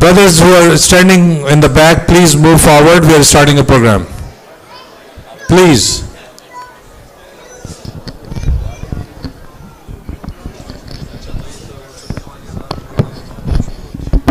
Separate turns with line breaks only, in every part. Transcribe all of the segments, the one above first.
Brothers who are standing in the back, please move forward. We are starting a program. Please.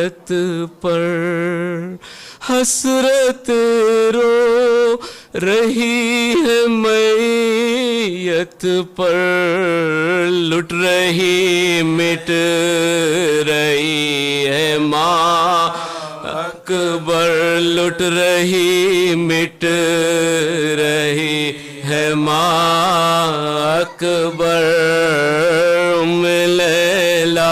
میت پر حسرت رو رہی ہے میت پر لٹ رہی مٹ رہی ہے ماں اکبر لٹ رہی مٹ رہی ہے ماں اکبر ام لیلا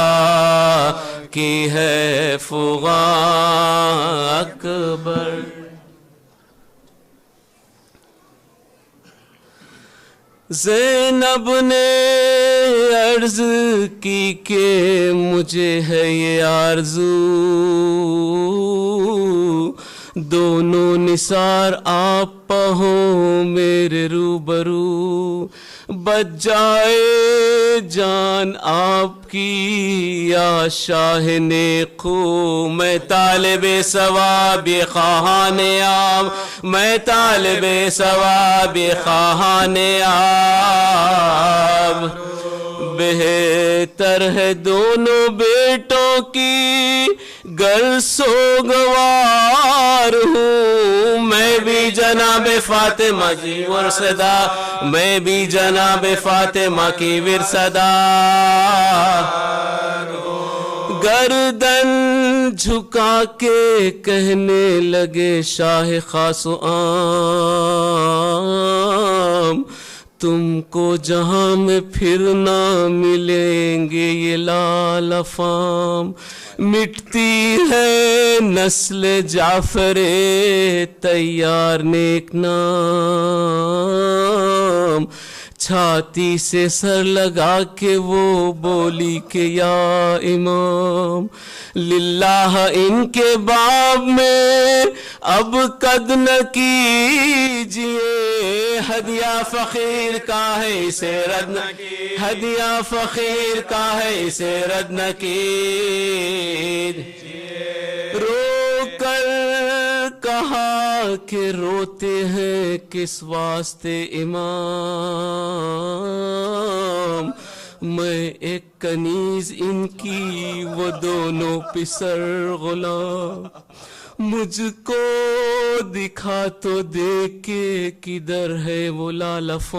کی ہے فغاں اکبر زینب نے عرض کی کہ مجھے ہے یہ آرزو دونوں نثار آپ پہوں میرے روبرو بچ جائے جان آپ کی یا شاہ نیکو میں طالب ثواب خواہان آپ میں طالب ثواب خواہان آپ بہتر ہے دونوں بیٹوں کی گر سوگوار ہوں میں بھی جناب فاطمہ کی ورثہ میں بھی جناب فاطمہ کی ورثہ گردن جھکا کے کہنے لگے شاہ خاص و عام تم کو جہاں میں پھر نہ ملیں گے یہ لال افام مٹتی ہے نسل جعفر تیار نیک نام چھاتی سے سر لگا کے وہ بولی کہ یا امام للہ ان کے باب میں اب قد نہ کیجئے ہدیہ فقیر کا ہے اسے رد نہ ہدیہ فقیر کا ہے اسے رد نہ کیجئے رو کر کہا کہ روتے ہیں کس واسطے امام میں ایک کنیز ان کی وہ دونوں پسر غلام مجھ کو دکھا تو دیکھ کے کدھر ہے وہ لال افام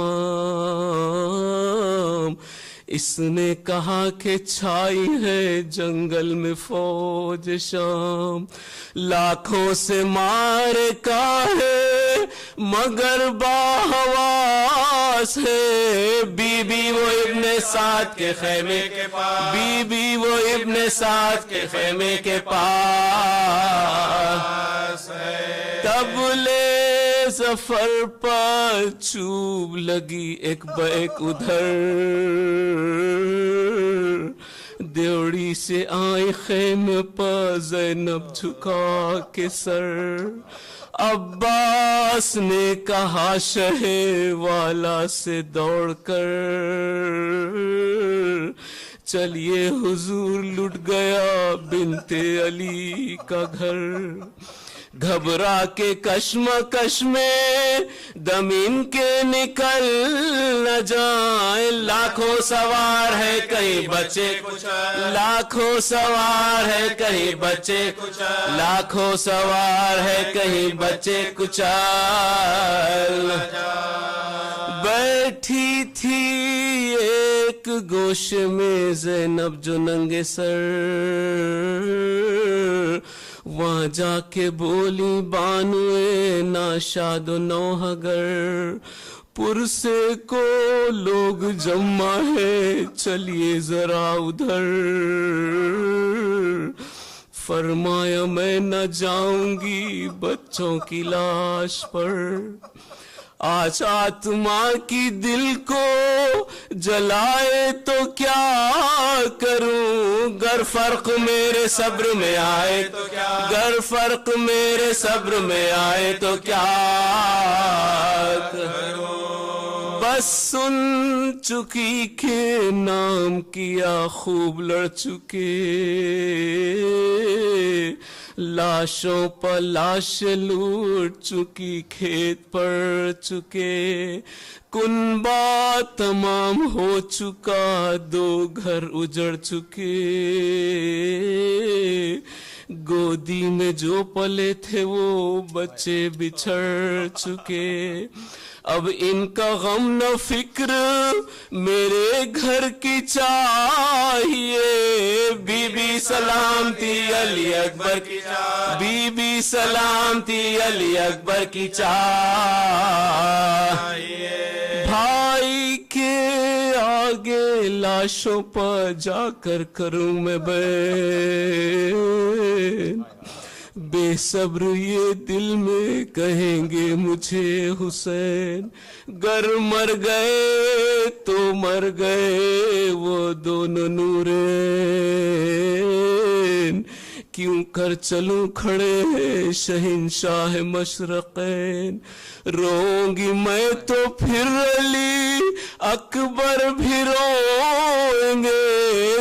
اس نے کہا کہ چھائی ہے جنگل میں فوج شام لاکھوں سے مار کا ہے مگر باحواس ہے بی بی وہ ابن سعد کے خیمے کے پاس بی بی وہ ابن سعد کے خیمے کے پاس ہے تب لے ظفر پر چوب لگی ایک بیک ادھر دیوڑی سے آئی خیمے پر زینب جھکا کے سر عباس نے کہا شہ والا سے دوڑ کر چلیے حضور لٹ گیا بنت علی کا گھر گھبرا کے کشمکش میں دم ان کے نکل نہ جائیں لاکھوں سوار ہے کہیں بچے لاکھوں سوار ہے کہیں بچے لاکھوں سوار ہے کہیں بچے کچل بیٹھی تھی ایک گوشے میں زینب جو ننگے سر وہاں جا کے بولی بانوئے ناشاد و نوحگر پرسے کو لوگ جمع ہے چلیے ذرا ادھر فرمایا میں نہ جاؤں گی بچوں کی لاش پر آج آتما کی دل کو جلائے تو کیا کروں گر فرق میرے صبر میں آئے تو کیا گر فرق میرے صبر میں آئے تو کیا کروں بس سن چکی کہ نام کیا خوب لڑ چکے لاشوں پر لاش لوٹ چکی کھیت پڑ چکے کنبہ تمام ہو چکا دو گھر اجڑ چکے گودی میں جو پلے تھے وہ بچے بچھڑ چکے، اب ان کا غم نہ فکر میرے گھر کی چاہیے، بی بی سلامتی علی اکبر کی چاہیے، بی بی سلامتی علی اکبر کی چاہیے، بھائی کے آگے لاشوں پر جا کر کروں میں بین، بے صبر یہ دل میں کہیں گے مجھے حسین، گر مر گئے تو مر گئے وہ دونوں نورین، کیوں کر چلوں کھڑے شہنشاہ مشرقین، روؤں گی میں تو پھر علی اکبر بھی روئیں گے،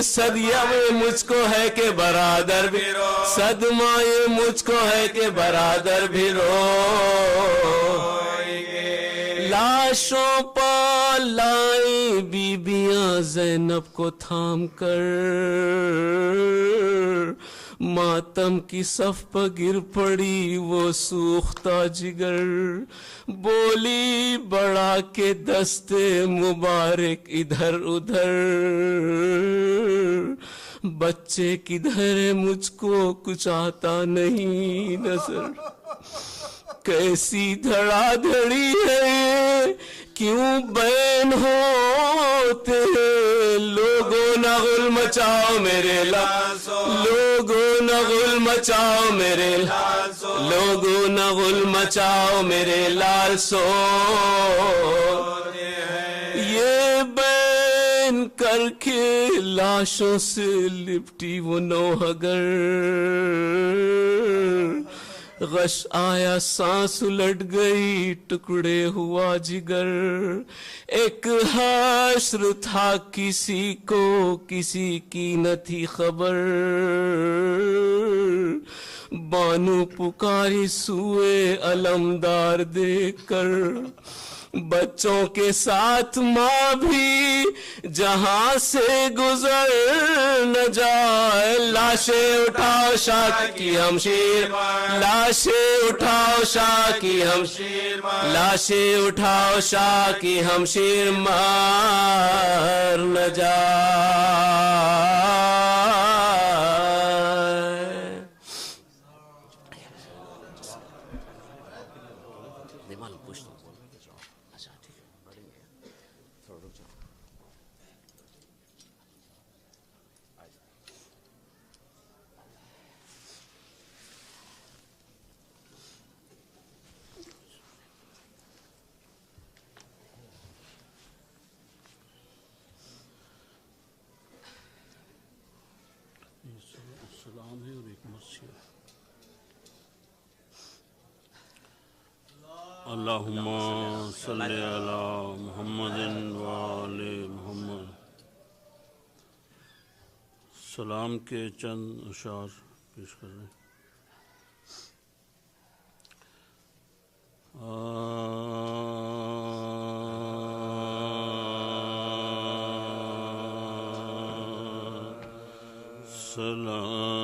صدیہ میں مجھ کو ہے کہ برادر بھی رو، صدمہ یہ مجھ کو ہے کہ برادر بھی روئیں گے، لاشوں پر لائیں بیبیاں زینب کو تھام کر، ماتم کی صف پر گر پڑی وہ سوختہ جگر، بولی بڑھا کے دستے مبارک ادھر ادھر، بچے کدھر مجھ کو کچھ آتا نہیں نظر، کیسی دھڑا دھڑی ہے کیوں بین ہوتے، لوگوں نہ غل مچاؤ میرے لاسو، لوگوں نہ غل مچاؤ میرے لاسو، لوگوں نہ غل مچاؤ میرے لاسو، یہ بین کر کے لاشوں سے لپٹی وہ نوحگر، غش آیا سانس الٹ گئی ٹکڑے ہوا جگر، ایک حشر تھا کسی کو کسی کی نہ تھی خبر، بانو پکاری سوئے علمدار دیکھ کر، بچوں کے ساتھ ماں بھی جہاں سے گزر نہ جائے، لاشیں اٹھاؤ شاہ کی ہمشیر، لاشیں اٹھاؤ شاہ کی ہمشیر، لاشیں اٹھاؤ شاہ کی ہمشیر، مار نہ جائے۔
دیوال پوچھ دو، اچھا ٹھیک ہے، تھوڑا رک جاؤ۔
سلام ہے اور ایک مسجد۔ اللہم صلی علی محمد وآل محمد۔ سلام کے چند اشعار پیش کر رہے ہیں۔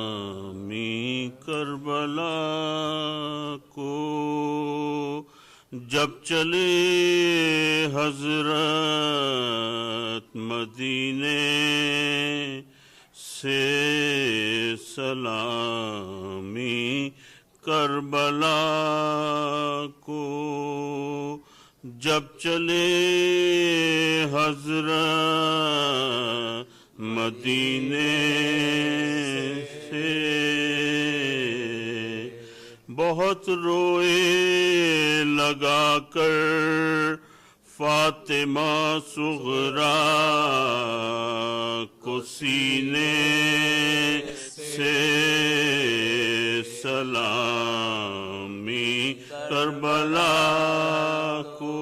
سلامی کربلا کو جب چلے حضرت مدینے سے، سلامی کربلا کو جب چلے حضرت مدینے سے، بہت روئے لگا کر فاطمہ صغریٰ کو سینے سے، سلامی کربلا کو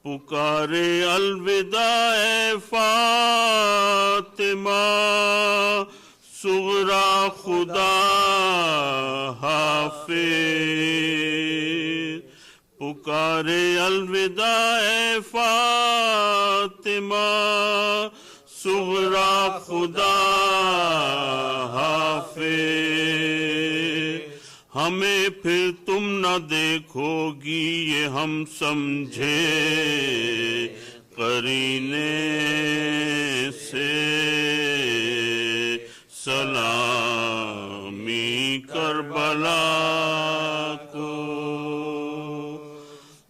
پکارے الوداع فاطمہ صغریٰ خدا حافظ، پکارے الوداع فاطمہ
صغرا خدا حافظ، ہمیں پھر تم نہ دیکھو گی یہ ہم سمجھے قرینے سے، سلامی کربلا کو،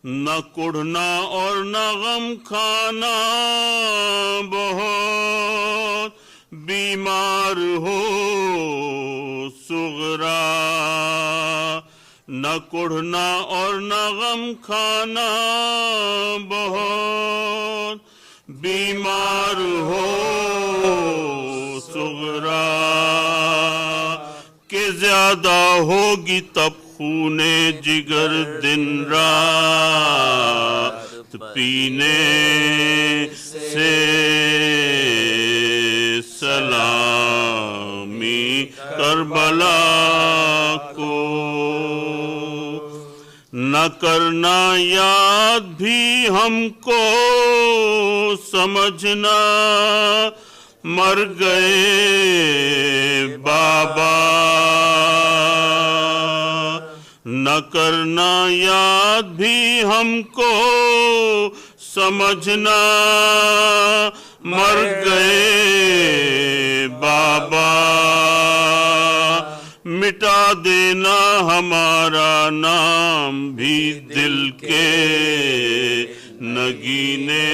نہ کڑھنا اور نہ غم کھانا، بہت بیمار ہو صغرا، نہ کڑھنا اور نہ غم کھانا، بہت بیمار ہو صغرا، کہ زیادہ ہوگی تب خون جگر دن رات پینے سے، سلامی کربلا کو، نہ کرنا یاد بھی ہم کو سمجھنا مر گئے بابا، نہ کرنا یاد بھی ہم کو سمجھنا مر گئے بابا، مٹا دینا ہمارا نام بھی دل کے نگینے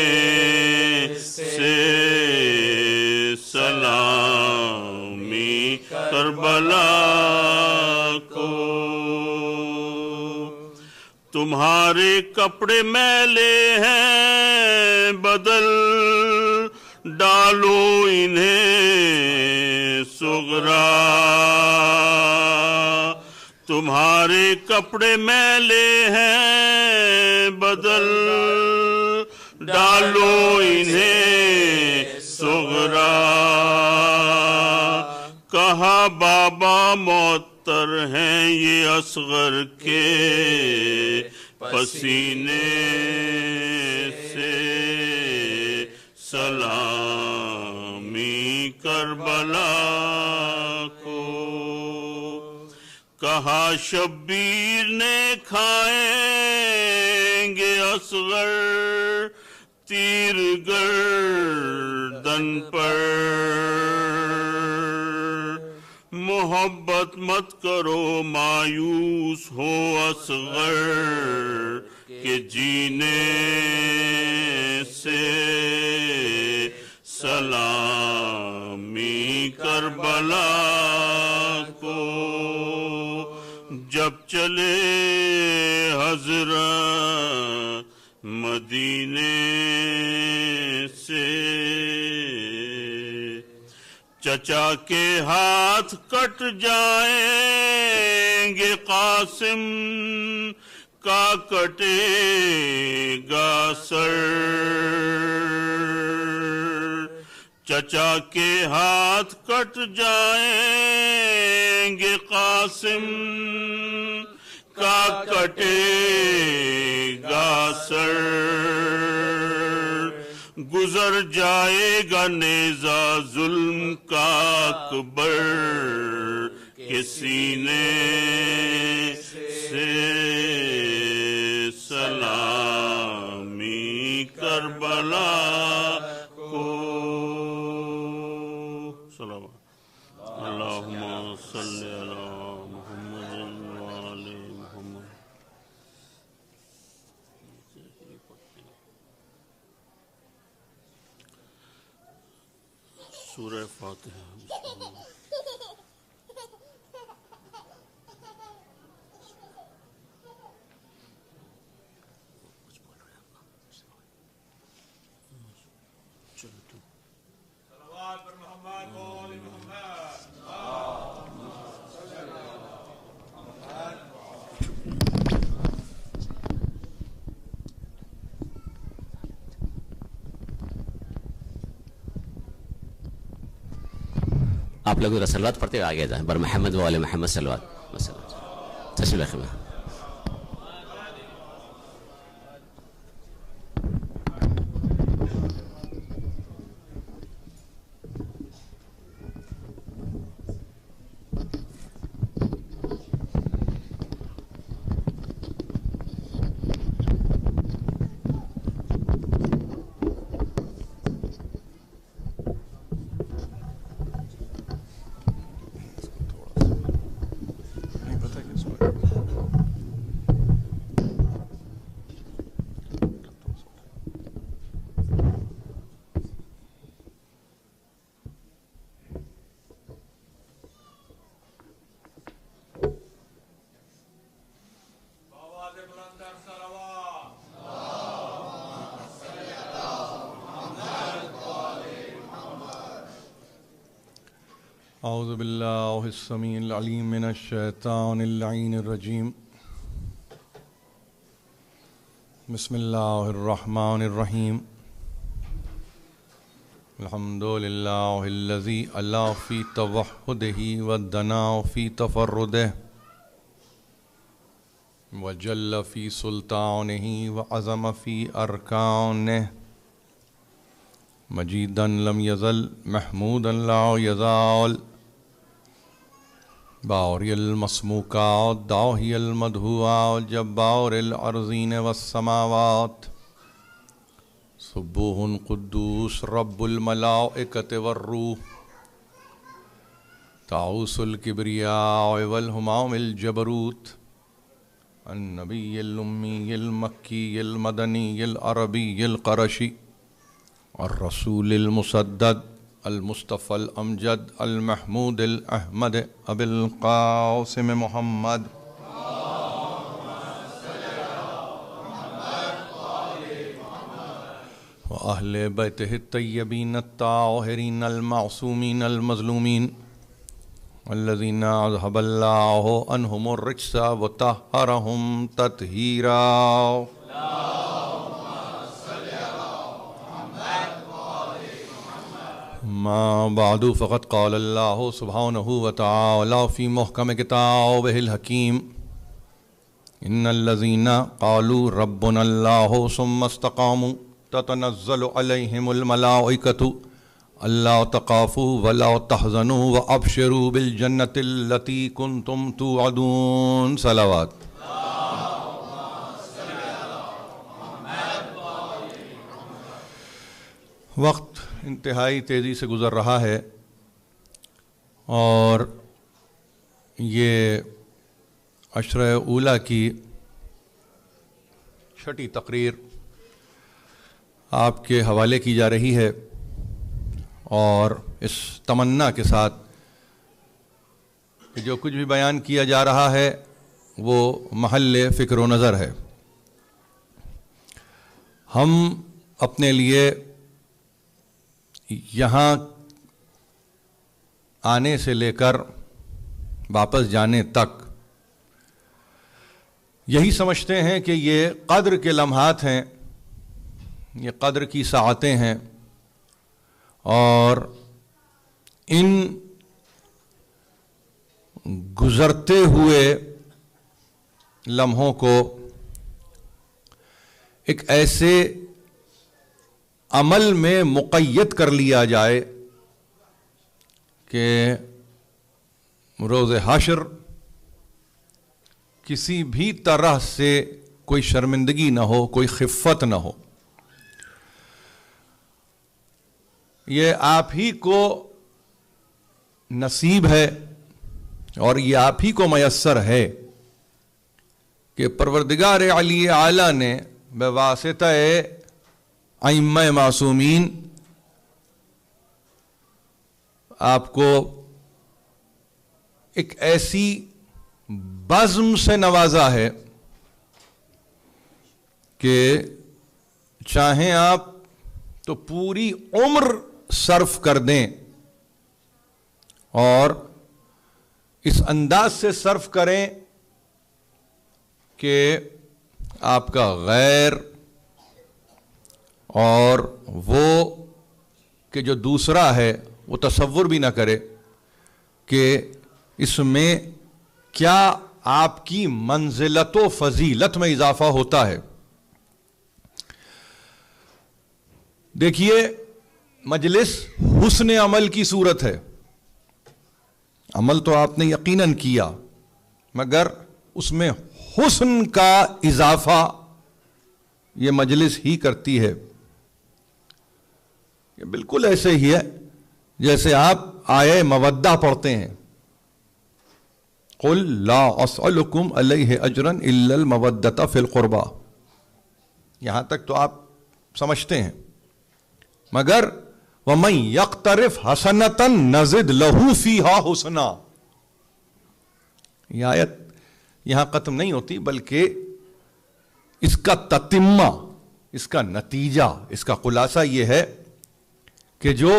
سے، سلامی کربلا کو، تمہارے کپڑے میلے ہیں بدل ڈالو انہیں صغرا، تمہارے کپڑے میلے ہیں بدل ڈالو انہیں صغرا، کہا بابا معطر ہیں یہ اصغر کے پسینے سے، سلامی کربلا کو، کہا شبیر نے کھائیں گے اصغر تیر گردن پر، محبت مت کرو مایوس ہو اصغر کے جینے سے، سلامی کربلا کو، جب چلے حضرت مدینے سے، چچا کے ہاتھ کٹ جائیں گے قاسم کا کٹے گا سر، چچا کے ہاتھ کٹ جائیں گے قاسم کا کٹے گا سر، گزر جائے گا نیزہ ظلم کا اکبر کے سینے سے، سلامی کربلا کو، سلام اللہم صلی علی محمد وآل محمد۔ سورہ فاتحہ۔
آپ لوگ ذرا صلوات پڑھتے ہوئے آگے جائیں، بر محمد و آل محمد صلوات، تشریف رکھیں۔
اعوذ باللہ السمیع العلیم من الشیطان اللعین الرجیم بسم اللہ الرحمن الرحیم الحمد للہ الذی علا فی توحدہ ودنا فی تفردہ وجل فی سلطانہ وعظم فی ارکانہ مجیدا لم یزل محمودا لا یزال باوری المسموکات داہی المدھوات جبار الارضین والسماوات سبوح قدوس رب الملائکۃ والروح تعوس الکبریاء والہمام الجبروت النبی الامی المکی المدنی العربی القرشی الرسول المسدد المصطفى الامجد المحمود الاحمد ابی القاسم محمد واہل بیتہ الطیبین الطاہرین المعصومین المظلومین الذین اذهب اللہ عنہم الرجس وطہرہم تطہیرا. ما بعد فقد قال اللہ سبحانہ وتعالی فی محکم کتابہ الحکیم ان الذین قالوا ربنا اللہ ثم استقاموا تتنزل علیہم الملائکۃ الا تخافوا ولا تحزنوا وابشروا بالجنۃ التی کنتم توعدون. صلوات. وقت انتہائی تیزی سے گزر رہا ہے اور یہ عشرہ اولیٰ کی چھٹی تقریر آپ کے حوالے کی جا رہی ہے اور اس تمنا کے ساتھ کہ جو کچھ بھی بیان کیا جا رہا ہے وہ محل فکر و نظر ہے. ہم اپنے لیے یہاں آنے سے لے کر واپس جانے تک یہی سمجھتے ہیں کہ یہ قدر کے لمحات ہیں، یہ قدر کی ساعتیں ہیں، اور ان گزرتے ہوئے لمحوں کو ایک ایسے عمل میں مقید کر لیا جائے کہ روز حشر کسی بھی طرح سے کوئی شرمندگی نہ ہو، کوئی خفت نہ ہو. یہ آپ ہی کو نصیب ہے اور یہ آپ ہی کو میسر ہے کہ پروردگار علی اعلیٰ نے بواسطہ ائمہ معصومین آپ کو ایک ایسی بزم سے نوازا ہے کہ چاہیں آپ تو پوری عمر صرف کر دیں اور اس انداز سے صرف کریں کہ آپ کا غیر اور وہ کہ جو دوسرا ہے وہ تصور بھی نہ کرے کہ اس میں کیا آپ کی منزلت و فضیلت میں اضافہ ہوتا ہے. دیکھیے، مجلس حسن عمل کی صورت ہے. عمل تو آپ نے یقیناً کیا، مگر اس میں حسن کا اضافہ یہ مجلس ہی کرتی ہے. یہ بالکل ایسے ہی ہے جیسے آپ آیہ مودہ پڑھتے ہیں، قل لا اسألکم علیہ اجرا الا المودۃ فی القربى. یہاں تک تو آپ سمجھتے ہیں، مگر وَمَن يَقْتَرِفْ حَسَنَةً نَزِدْ لَهُ فِيهَا حُسْنًا. یہ آیت یہاں ختم نہیں ہوتی، بلکہ اس کا تتمہ، اس کا نتیجہ، اس کا خلاصہ یہ ہے کہ جو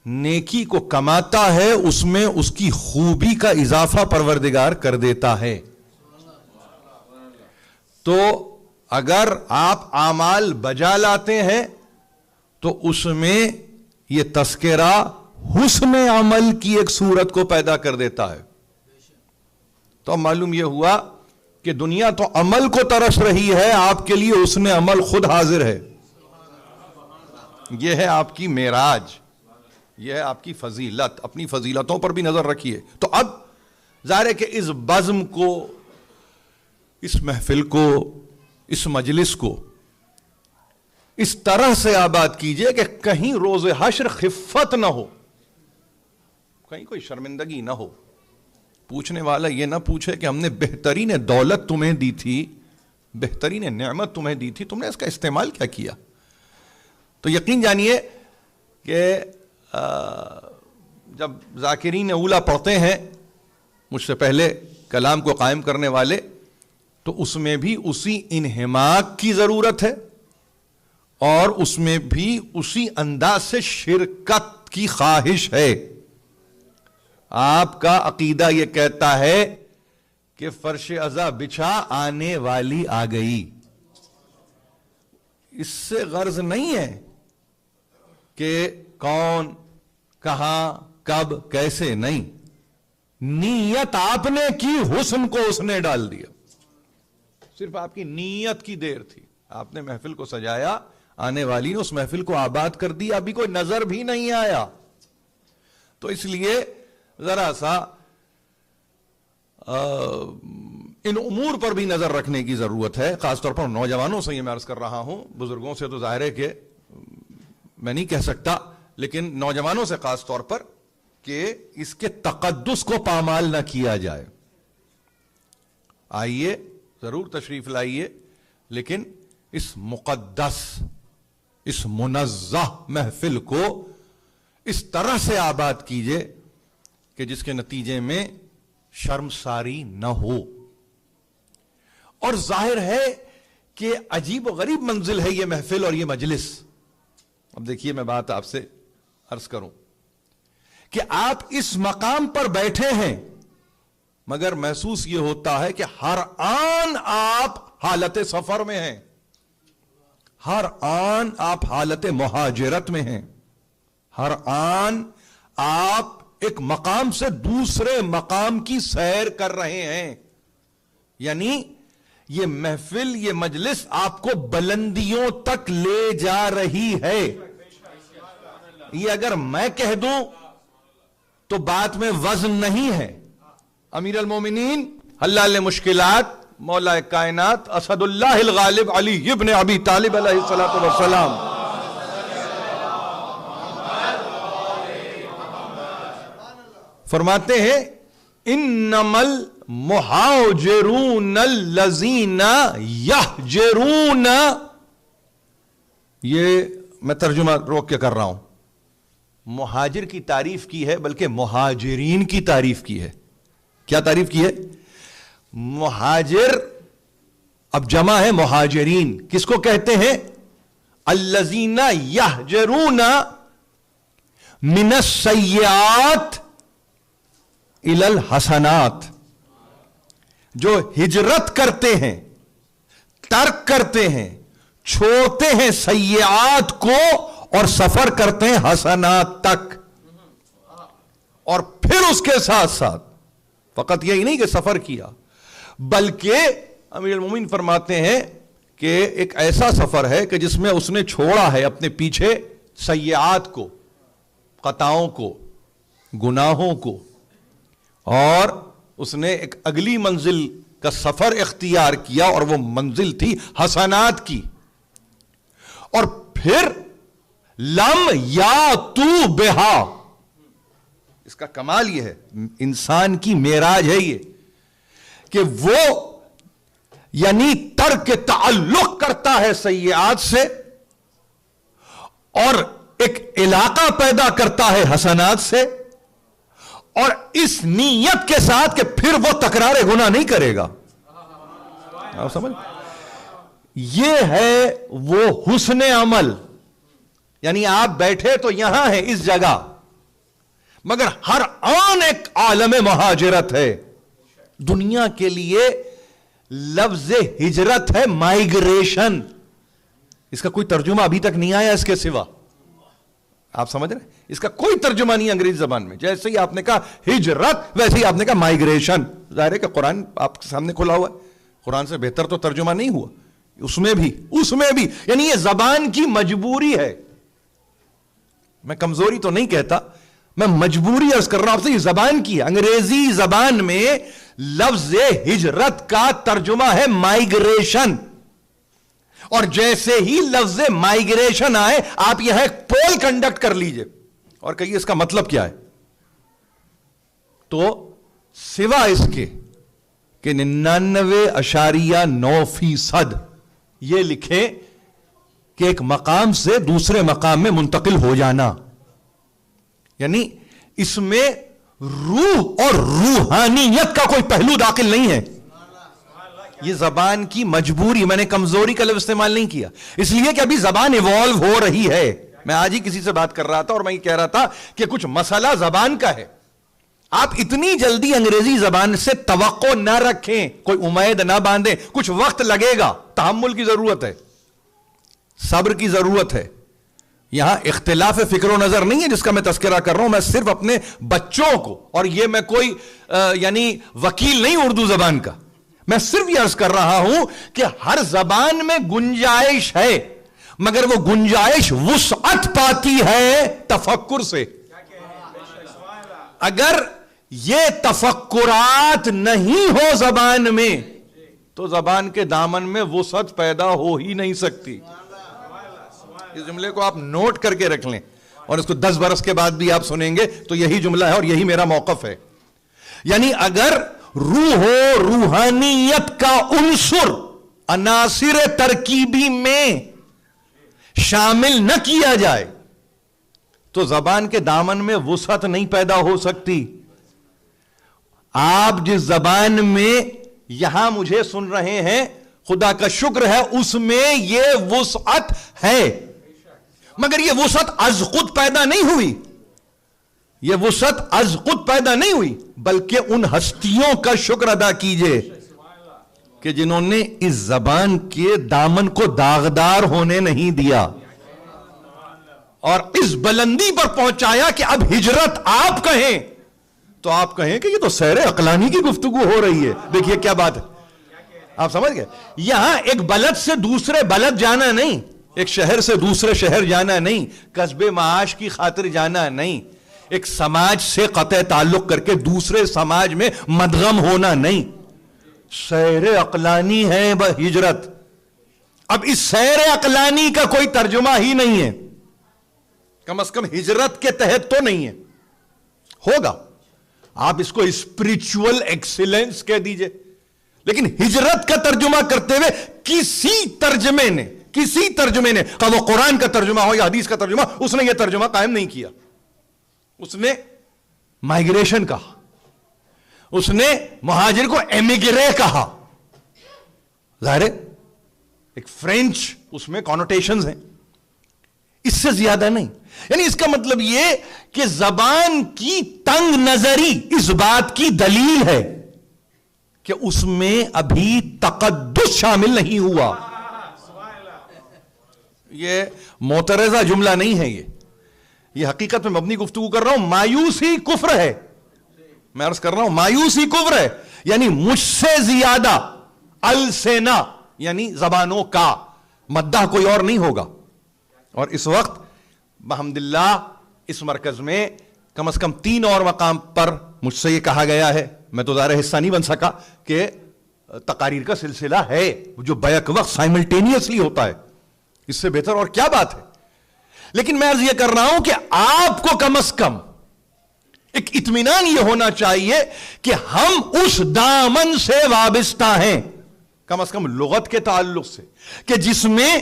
نیکی کو کماتا ہے اس میں اس کی خوبی کا اضافہ پروردگار کر دیتا ہے. تو اگر آپ اعمال بجا لاتے ہیں تو اس میں یہ تذکرہ حسن عمل کی ایک صورت کو پیدا کر دیتا ہے. تو اب معلوم یہ ہوا کہ دنیا تو عمل کو ترس رہی ہے، آپ کے لیے حسن عمل خود حاضر ہے. یہ ہے آپ کی معراج، یہ ہے آپ کی فضیلت. اپنی فضیلتوں پر بھی نظر رکھیے. تو اب ظاہر ہے کہ اس بزم کو، اس محفل کو، اس مجلس کو اس طرح سے آباد کیجئے کہ کہیں روز حشر خفت نہ ہو، کہیں کوئی شرمندگی نہ ہو. پوچھنے والا یہ نہ پوچھے کہ ہم نے بہترین دولت تمہیں دی تھی، بہترین نعمت تمہیں دی تھی، تم نے اس کا استعمال کیا کیا. تو یقین جانیے کہ جب ذاکرین اولا پڑھتے ہیں مجھ سے پہلے کلام کو قائم کرنے والے، تو اس میں بھی اسی انہماک کی ضرورت ہے اور اس میں بھی اسی انداز سے شرکت کی خواہش ہے. آپ کا عقیدہ یہ کہتا ہے کہ فرش عزا بچھا آنے والی آ گئی. اس سے غرض نہیں ہے کہ کون، کہاں، کب، کیسے، نہیں. نیت آپ نے کی، حسن کو اس نے ڈال دیا. صرف آپ کی نیت کی دیر تھی. آپ نے محفل کو سجایا، آنے والی نے اس محفل کو آباد کر دیا، ابھی کوئی نظر بھی نہیں آیا. تو اس لیے ذرا سا ان امور پر بھی نظر رکھنے کی ضرورت ہے. خاص طور پر نوجوانوں سے یہ میں عرض کر رہا ہوں، بزرگوں سے تو ظاہر ہے کہ میں نہیں کہہ سکتا، لیکن نوجوانوں سے خاص طور پر کہ اس کے تقدس کو پامال نہ کیا جائے. آئیے ضرور تشریف لائیے، لیکن اس مقدس، اس منزہ محفل کو اس طرح سے آباد کیجئے کہ جس کے نتیجے میں شرمساری نہ ہو. اور ظاہر ہے کہ عجیب و غریب منزل ہے یہ محفل اور یہ مجلس. اب دیکھیے میں بات آپ سے عرض کروں کہ آپ اس مقام پر بیٹھے ہیں، مگر محسوس یہ ہوتا ہے کہ ہر آن آپ حالت سفر میں ہیں، ہر آن آپ حالت مہاجرت میں ہیں، ہر آن آپ ایک مقام سے دوسرے مقام کی سیر کر رہے ہیں. یعنی یہ محفل، یہ مجلس آپ کو بلندیوں تک لے جا رہی ہے. یہ اگر میں کہہ دوں تو بات میں وزن نہیں ہے. امیر المومنین حلال مشکلات، مولا کائنات، اسد اللہ الغالب علی ابن ابی طالب علیہ الصلوۃ والسلام فرماتے ہیں انما المہاجرون الذین یہجرون. یہ میں ترجمہ روک کے کر رہا ہوں. مہاجر کی تعریف کی ہے بلکہ مہاجرین کی تعریف کی ہے. کیا تعریف کی ہے؟ مہاجر اب جمع ہے مہاجرین. کس کو کہتے ہیں؟ الذین یہجرون من السیئات الی الحسنات. جو ہجرت کرتے ہیں، ترک کرتے ہیں، چھوڑتے ہیں سیئات کو اور سفر کرتے ہیں حسنات تک. اور پھر اس کے ساتھ ساتھ فقط یہی نہیں کہ سفر کیا، بلکہ امیر المومنین فرماتے ہیں کہ ایک ایسا سفر ہے کہ جس میں اس نے چھوڑا ہے اپنے پیچھے سیئات کو، خطاؤں کو، گناہوں کو، اور اس نے ایک اگلی منزل کا سفر اختیار کیا اور وہ منزل تھی حسنات کی. اور پھر لم یا تو بہا. اس کا کمال یہ ہے، انسان کی معراج ہے یہ، کہ وہ یعنی ترک تعلق کرتا ہے سیئات سے اور ایک علاقہ پیدا کرتا ہے حسنات سے، اور اس نیت کے ساتھ کہ پھر وہ تکرار گناہ نہیں کرے گا. آپ سمجھ؟ یہ ہے وہ حسن عمل. یعنی آپ بیٹھے تو یہاں ہیں اس جگہ، مگر ہر آن ایک عالم مہاجرت ہے. دنیا کے لیے لفظ ہجرت ہے مائیگریشن. اس کا کوئی ترجمہ ابھی تک نہیں آیا اس کے سوا. آپ سمجھ رہے ہیں؟ اس کا کوئی ترجمہ نہیں انگریزی زبان میں. جیسے ہی آپ نے کہا ہجرت ویسے ہی آپ نے کہا مائیگریشن. ظاہر ہے کہ قرآن آپ کے سامنے کھلا ہوا ہے, قرآن سے بہتر تو ترجمہ نہیں ہوا. اس میں بھی یعنی یہ زبان کی مجبوری ہے. میں کمزوری تو نہیں کہتا, میں مجبوری عرض کر رہا ہوں آپ سے, یہ زبان کی ہے. انگریزی زبان میں لفظ ہجرت کا ترجمہ ہے مائیگریشن. اور جیسے ہی لفظ مائیگریشن آئے آپ یہاں ایک پول کنڈکٹ کر لیجئے اور کہیے اس کا مطلب کیا ہے. تو سوا اس کے کہ 99.9% یہ لکھیں کہ ایک مقام سے دوسرے مقام میں منتقل ہو جانا, یعنی اس میں روح اور روحانیت کا کوئی پہلو داخل نہیں ہے. یہ زبان کی مجبوری. میں نے کمزوری کا لفظ استعمال نہیں کیا اس لیے کہ ابھی زبان ایوالو ہو رہی ہے. میں آج ہی کسی سے بات کر رہا تھا اور میں یہ کہہ رہا تھا کہ کچھ مسئلہ زبان کا ہے. آپ اتنی جلدی انگریزی زبان سے توقع نہ رکھیں, کوئی امید نہ باندھیں. کچھ وقت لگے گا, تحمل کی ضرورت ہے, صبر کی ضرورت ہے. یہاں اختلاف فکر و نظر نہیں ہے جس کا میں تذکرہ کر رہا ہوں. میں صرف اپنے بچوں کو, اور یہ میں کوئی یعنی وکیل نہیں اردو زبان کا, میں صرف یہ عرض کر رہا ہوں کہ ہر زبان میں گنجائش ہے, مگر وہ گنجائش وسعت پاتی ہے تفکر سے. اگر یہ تفکرات نہیں ہو زبان میں تو زبان کے دامن میں وسعت پیدا ہو ہی نہیں سکتی. اس جملے کو آپ نوٹ کر کے رکھ لیں اور اس کو 10 برس کے بعد بھی آپ سنیں گے تو یہی جملہ ہے اور یہی میرا موقف ہے. یعنی اگر روح و روحانیت کا عنصر عناصر ترکیبی میں شامل نہ کیا جائے تو زبان کے دامن میں وسعت نہیں پیدا ہو سکتی. آپ جس زبان میں یہاں مجھے سن رہے ہیں خدا کا شکر ہے اس میں یہ وسعت ہے, مگر یہ وسعت از خود پیدا نہیں ہوئی. یہ وسعت از خود پیدا نہیں ہوئی بلکہ ان ہستیوں کا شکر ادا کیجئے کہ جنہوں نے اس زبان کے دامن کو داغدار ہونے نہیں دیا اور اس بلندی پر پہنچایا کہ اب ہجرت آپ کہیں تو آپ کہیں کہ یہ تو سیر عقلانی کی گفتگو ہو رہی ہے. دیکھیے کیا بات ہے, آپ سمجھ گئے. یہاں ایک بلد سے دوسرے بلد جانا نہیں, ایک شہر سے دوسرے شہر جانا نہیں, قصبے معاش کی خاطر جانا نہیں, ایک سماج سے قطع تعلق کر کے دوسرے سماج میں مدغم ہونا نہیں. سیر عقلانی ہے ہجرت. اب اس سیر عقلانی کا کوئی ترجمہ ہی نہیں ہے, کم از کم ہجرت کے تحت تو نہیں ہے. ہوگا آپ اس کو اسپریچول ایکسیلنس کہہ دیجئے, لیکن ہجرت کا ترجمہ کرتے ہوئے کسی ترجمے نے وہ قرآن کا ترجمہ ہو یا حدیث کا ترجمہ, اس نے یہ ترجمہ قائم نہیں کیا. اس نے مائیگریشن کہا, اس نے مہاجر کو ایمیگرے کہا. ظاہر ہے ایک فرینچ اس میں کانوٹیشنز ہیں, اس سے زیادہ نہیں. یعنی اس کا مطلب یہ کہ زبان کی تنگ نظری اس بات کی دلیل ہے کہ اس میں ابھی تقدس شامل نہیں ہوا. یہ معترضہ جملہ نہیں ہے, یہ حقیقت میں مبنی گفتگو کر رہا ہوں. مایوسی کفر ہے, میں عرض کر رہا ہوں مایوسی کفر ہے. یعنی مجھ سے زیادہ السنا یعنی زبانوں کا مدح کوئی اور نہیں ہوگا. اور اس وقت بحمداللہ اس مرکز میں کم از کم 3 اور مقام پر مجھ سے یہ کہا گیا ہے, میں تو ظاہر حصہ نہیں بن سکا, کہ تقاریر کا سلسلہ ہے جو بیک وقت سائملٹینیسلی ہوتا ہے. اس سے بہتر اور کیا بات ہے. لیکن میں عرض یہ کر رہا ہوں کہ آپ کو کم از کم ایک اطمینان یہ ہونا چاہیے کہ ہم اس دامن سے وابستہ ہیں, کم از کم لغت کے تعلق سے, کہ جس میں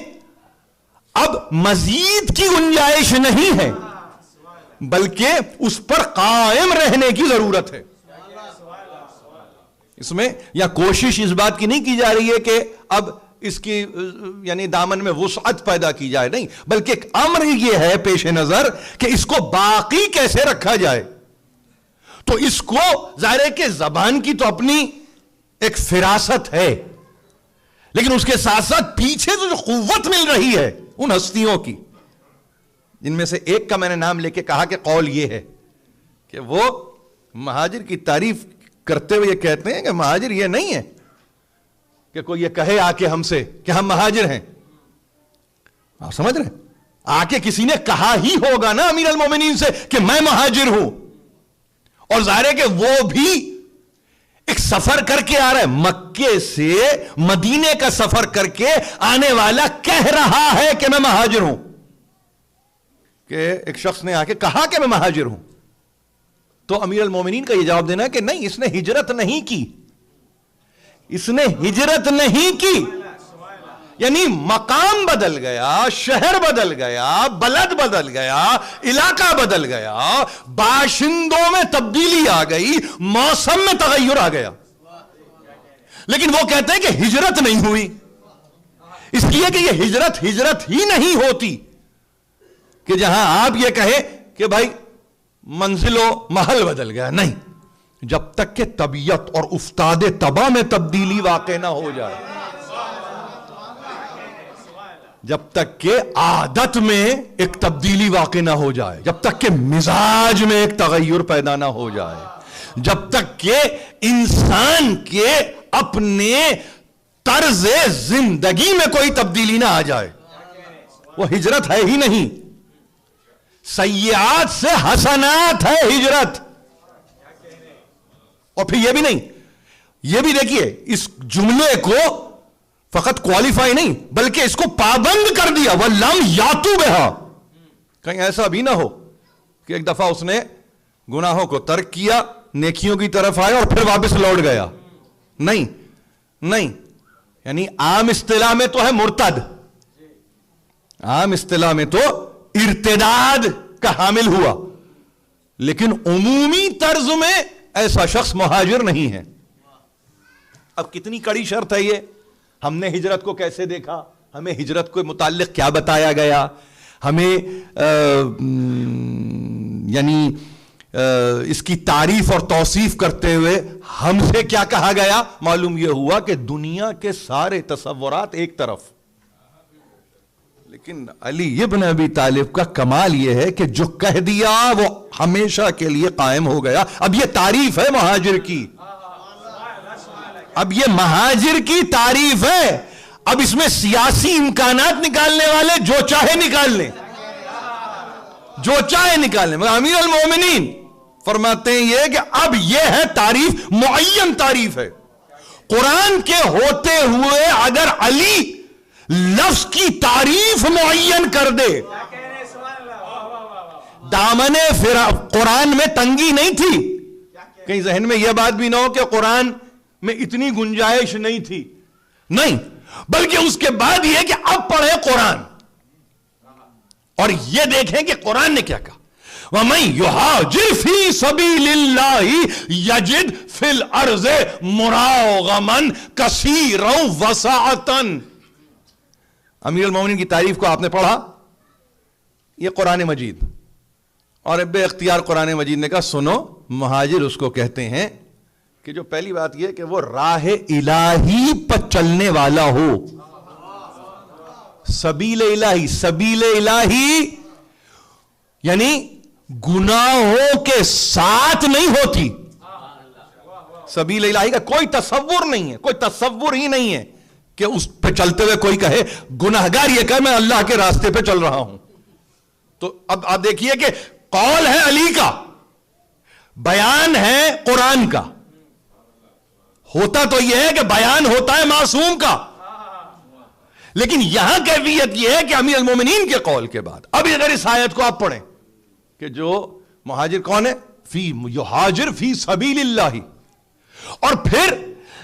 اب مزید کی گنجائش نہیں ہے بلکہ اس پر قائم رہنے کی ضرورت ہے. اس میں یا کوشش اس بات کی نہیں کی جا رہی ہے کہ اب اس کی یعنی دامن میں وسعت پیدا کی جائے, نہیں, بلکہ ایک امر یہ ہے پیش نظر کہ اس کو باقی کیسے رکھا جائے. تو اس کو ظاہر ہے کہ زبان کی تو اپنی ایک فراست ہے، لیکن اس کے ساتھ ساتھ پیچھے جو قوت مل رہی ہے ان ہستیوں کی، جن میں سے ایک کا میں نے نام لے کے کہا کہ قول یہ ہے کہ وہ مہاجر کی تعریف کرتے ہوئے یہ کہتے ہیں کہ مہاجر یہ نہیں ہے کہ کوئی یہ کہے آ کے ہم سے کہ ہم مہاجر ہیں. آپ سمجھ رہے ہیں؟ آ کے کسی نے کہا ہی ہوگا نا امیر المومنین سے کہ میں مہاجر ہوں، اور ظاہر ہے کہ وہ بھی ایک سفر کر کے آ رہا ہے، مکے سے مدینے کا سفر کر کے آنے والا کہہ رہا ہے کہ میں مہاجر ہوں. کہ ایک شخص نے آ کے کہا کہ میں مہاجر ہوں، تو امیر المومنین کا یہ جواب دینا ہے کہ نہیں، اس نے ہجرت نہیں کی، اس نے ہجرت نہیں کی. یعنی مقام بدل گیا، شہر بدل گیا، بلد بدل گیا، علاقہ بدل گیا، باشندوں میں تبدیلی آ گئی، موسم میں تغیر آ گیا، لیکن وہ کہتے ہیں کہ ہجرت نہیں ہوئی. اس لیے کہ یہ ہجرت ہی نہیں ہوتی کہ جہاں آپ یہ کہیں کہ بھائی منزل و محل بدل گیا. نہیں، جب تک کہ طبیعت اور افتاد طبع میں تبدیلی واقع نہ ہو جائے، جب تک کہ عادت میں ایک تبدیلی واقع نہ ہو جائے، جب تک کہ مزاج میں ایک تغیر پیدا نہ ہو جائے، جب تک کہ انسان کے اپنے طرز زندگی میں کوئی تبدیلی نہ آ جائے، وہ ہجرت ہے ہی نہیں. سیئات سے حسنات ہے ہجرت. اور پھر یہ بھی نہیں، یہ بھی دیکھیے اس جملے کو فقط کوالیفائی نہیں بلکہ اس کو پابند کر دیا، وَلَمْ يَأْتُوا بِهَا. کہیں ایسا بھی نہ ہو کہ ایک دفعہ اس نے گناہوں کو ترک کیا، نیکیوں کی طرف آیا اور پھر واپس لوٹ گیا. نہیں، یعنی عام اصطلاح میں تو ہے مرتد، عام اصطلاح میں تو ارتداد کا حامل ہوا، لیکن عمومی طرز میں ایسا شخص مہاجر نہیں ہے. اب کتنی کڑی شرط ہے یہ. ہم نے ہجرت کو کیسے دیکھا، ہمیں ہجرت کے متعلق کیا بتایا گیا، ہمیں یعنی اس کی تعریف اور توصیف کرتے ہوئے ہم سے کیا کہا گیا. معلوم یہ ہوا کہ دنیا کے سارے تصورات ایک طرف، لیکن علی ابن ابی طالب کا کمال یہ ہے کہ جو کہہ دیا وہ ہمیشہ کے لیے قائم ہو گیا. اب یہ تعریف ہے مہاجر کی، اب یہ مہاجر کی تعریف ہے. اب اس میں سیاسی امکانات نکالنے والے جو چاہے نکال لیں، جو چاہے نکال لیں، مگر امیر المومنین فرماتے ہیں یہ کہ اب یہ ہے تعریف، معین تعریف ہے. قرآن کے ہوتے ہوئے اگر علی لفظ کی تعریف معین کر دے، دامن قرآن میں تنگی نہیں تھی. کہیں ذہن میں یہ بات بھی نہ ہو کہ قرآن میں اتنی گنجائش نہیں تھی، نہیں، بلکہ اس کے بعد یہ کہ اب پڑھے قرآن اور یہ دیکھیں کہ قرآن نے کیا کہا. وَمَن يُهَاجِرْ فِي سَبِيلِ اللَّهِ يَجِدْ فِي الْأَرْضِ مُرَاغَمًا كَثِيرًا وَسَعَةً. امیر المومنین کی تعریف کو آپ نے پڑھا، یہ قرآن مجید، اور بے اختیار قرآن مجید نے کہا سنو، مہاجر اس کو کہتے ہیں کہ جو پہلی بات یہ کہ وہ راہ الہی پر چلنے والا ہو. سبیل الہی، سبیل الہی یعنی گناہوں کے ساتھ نہیں ہوتی. سبیل الہی کا کوئی تصور نہیں ہے، کوئی تصور ہی نہیں ہے کہ اس پہ چلتے ہوئے کوئی کہے، گناہگار یہ کہے میں اللہ کے راستے پہ چل رہا ہوں. تو اب آپ دیکھیے کہ قول ہے علی کا، بیان ہے قرآن کا. ہوتا تو یہ ہے کہ بیان ہوتا ہے معصوم کا، لیکن یہاں کیفیت یہ ہے کہ امیر المومنین کے قول کے بعد اب اگر اس آیت کو آپ پڑھیں کہ جو مہاجر کون ہے، فی یہاجر فی سبیل اللہ، اور پھر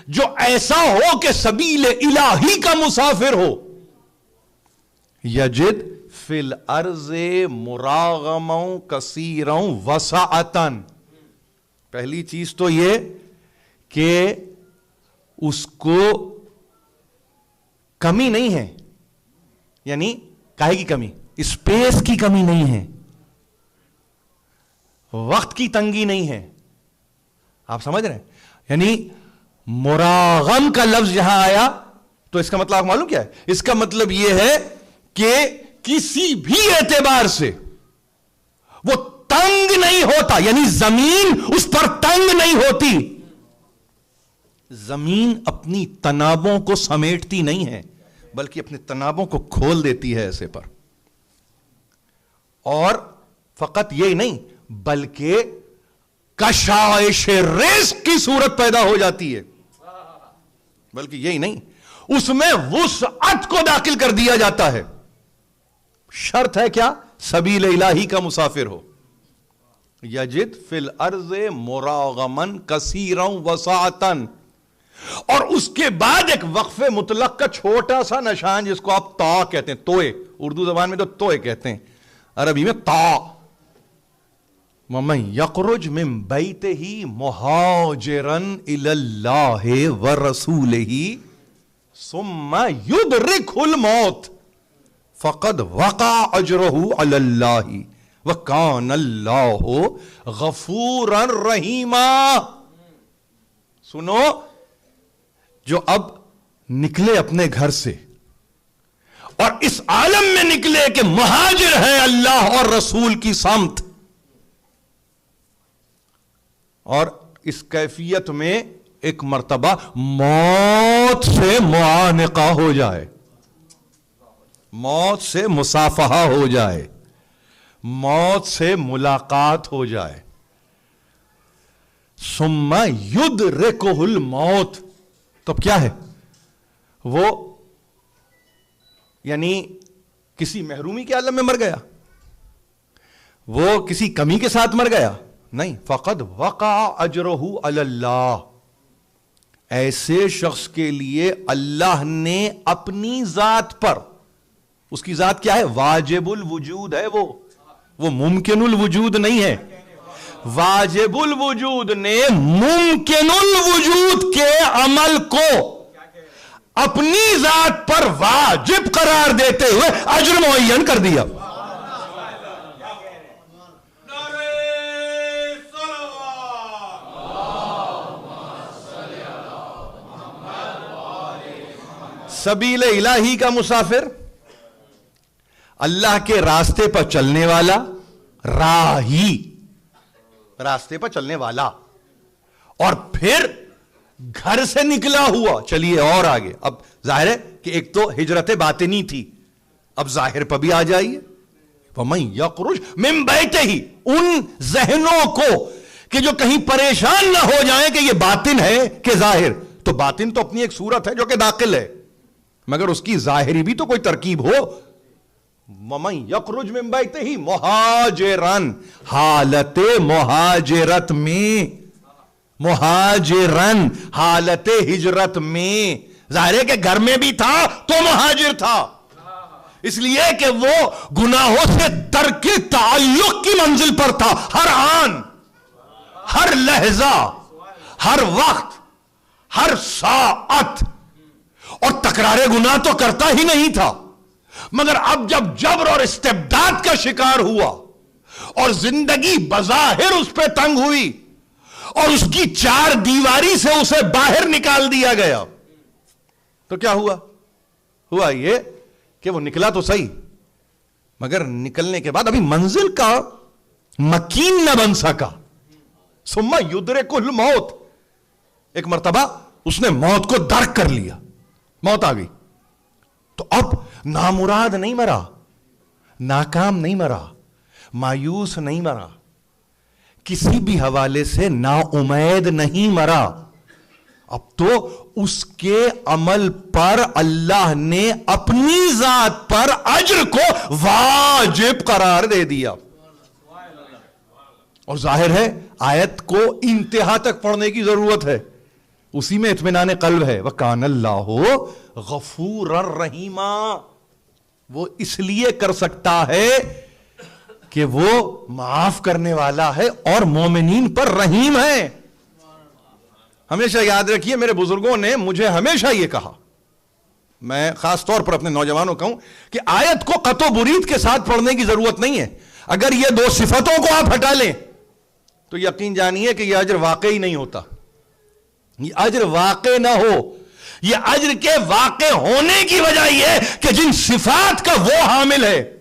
جو ایسا ہو کہ سبیل الہی کا مسافر ہو، یجد فی الارض مراغما کثیرا وسعتا. پہلی چیز تو یہ کہ اس کو کمی نہیں ہے، یعنی کاہے کی کمی، اسپیس کی کمی نہیں ہے، وقت کی تنگی نہیں ہے، آپ سمجھ رہے ہیں؟ یعنی مراغم کا لفظ یہاں آیا تو اس کا مطلب معلوم کیا ہے؟ اس کا مطلب یہ ہے کہ کسی بھی اعتبار سے وہ تنگ نہیں ہوتا، یعنی زمین اس پر تنگ نہیں ہوتی. زمین اپنی تنابوں کو سمیٹتی نہیں ہے بلکہ اپنے تنابوں کو کھول دیتی ہے ایسے پر. اور فقط یہی نہیں بلکہ کشائش رزق کی صورت پیدا ہو جاتی ہے. بلکہ یہی نہیں، اس میں وسعت کو داخل کر دیا جاتا ہے. شرط ہے کیا؟ سبیل الہی کا مسافر ہو. یجد فی الارض مراغمن کثیرا وسعتا. اور اس کے بعد ایک وقف مطلق کا چھوٹا سا نشان جس کو آپ تا کہتے ہیں، توئے، اردو زبان میں تو توئے کہتے ہیں، عربی میں تا. وَمَن يَخْرُجْ مِن بَيْتِهِ مُهَاجِرًا إِلَى اللَّهِ وَرَسُولِهِ ثُمَّ يُدْرِكْهُ الْمَوْتُ فَقَدْ وَقَعَ أَجْرُهُ عَلَى اللَّهِ وَكَانَ اللَّهُ غَفُورًا رَحِيمًا. سنو، جو اب نکلے اپنے گھر سے اور اس عالم میں نکلے کہ مہاجر ہے اللہ اور رسول کی سمت، اور اس کیفیت میں ایک مرتبہ موت سے معانقہ ہو جائے، موت سے مصافحہ ہو جائے، موت سے ملاقات ہو جائے. ثم یدرکہ الموت. تو کیا ہے وہ؟ یعنی کسی محرومی کے عالم میں مر گیا، وہ کسی کمی کے ساتھ مر گیا؟ نہیں. فقد وقع اجرہ علی اللہ. ایسے شخص کے لیے اللہ نے اپنی ذات پر، اس کی ذات کیا ہے؟ واجب الوجود ہے. وہ ممکن الوجود نہیں ہے. واجب الوجود نے ممکن الوجود کے عمل کو اپنی ذات پر واجب قرار دیتے ہوئے اجر معین کر دیا. سبیل الہی کا مسافر، اللہ کے راستے پر چلنے والا، راہی، راستے پر چلنے والا، اور پھر گھر سے نکلا ہوا. چلیے اور آگے. اب ظاہر ہے کہ ایک تو ہجرت باطنی تھی، اب ظاہر پر بھی آ جائیے. وَمَن يَخْرُجْ مِن بَيْتِهِ. ان ذہنوں کو کہ جو کہیں پریشان نہ ہو جائیں کہ یہ باطن ہے کہ ظاہر. تو باطن تو اپنی ایک صورت ہے جو کہ داخل ہے، مگر اس کی ظاہری بھی تو کوئی ترکیب ہو. وَمَن يَخْرُجْ مِن بَيْتِهِ مُهَاجِرًا. حالت مہاجرت میں، مہاجرن حالت ہجرت میں. ظاہر ہے کہ گھر میں بھی تھا تو مہاجر تھا، اس لیے کہ وہ گناہوں سے ترک تعلق کی منزل پر تھا. ہر آن، ہر لحظہ، ہر وقت، ہر ساعت. اور تکرار گناہ تو کرتا ہی نہیں تھا، مگر اب جب جبر اور استبداد کا شکار ہوا اور زندگی بظاہر اس پہ تنگ ہوئی اور اس کی چار دیواری سے اسے باہر نکال دیا گیا، تو کیا ہوا؟ ہوا یہ کہ وہ نکلا تو صحیح، مگر نکلنے کے بعد ابھی منزل کا مکین نہ بن سکا. ثم یدرکہ الموت. ایک مرتبہ اس نے موت کو درک کر لیا، موت آ گئی. تو اب نامراد نہیں مرا، ناکام نہیں مرا، مایوس نہیں مرا، کسی بھی حوالے سے نا امید نہیں مرا. اب تو اس کے عمل پر اللہ نے اپنی ذات پر اجر کو واجب قرار دے دیا. اور ظاہر ہے آیت کو انتہا تک پڑھنے کی ضرورت ہے، اسی میں اطمینان قلب ہے. وَكَانَ اللَّهُ غَفُورًا رَحِيمًا. وہ اس لیے کر سکتا ہے کہ وہ معاف کرنے والا ہے اور مومنین پر رحیم ہے. ہمیشہ یاد رکھیے، میرے بزرگوں نے مجھے ہمیشہ یہ کہا، میں خاص طور پر اپنے نوجوانوں کہوں کہ آیت کو قط و برید کے ساتھ پڑھنے کی ضرورت نہیں ہے. اگر یہ دو صفتوں کو آپ ہٹا لیں تو یقین جانیے کہ یہ اجر واقعی نہیں ہوتا. یہ اجر واقع نہ ہو, یہ اجر کے واقع ہونے کی وجہ یہ ہے کہ جن صفات کا وہ حامل ہے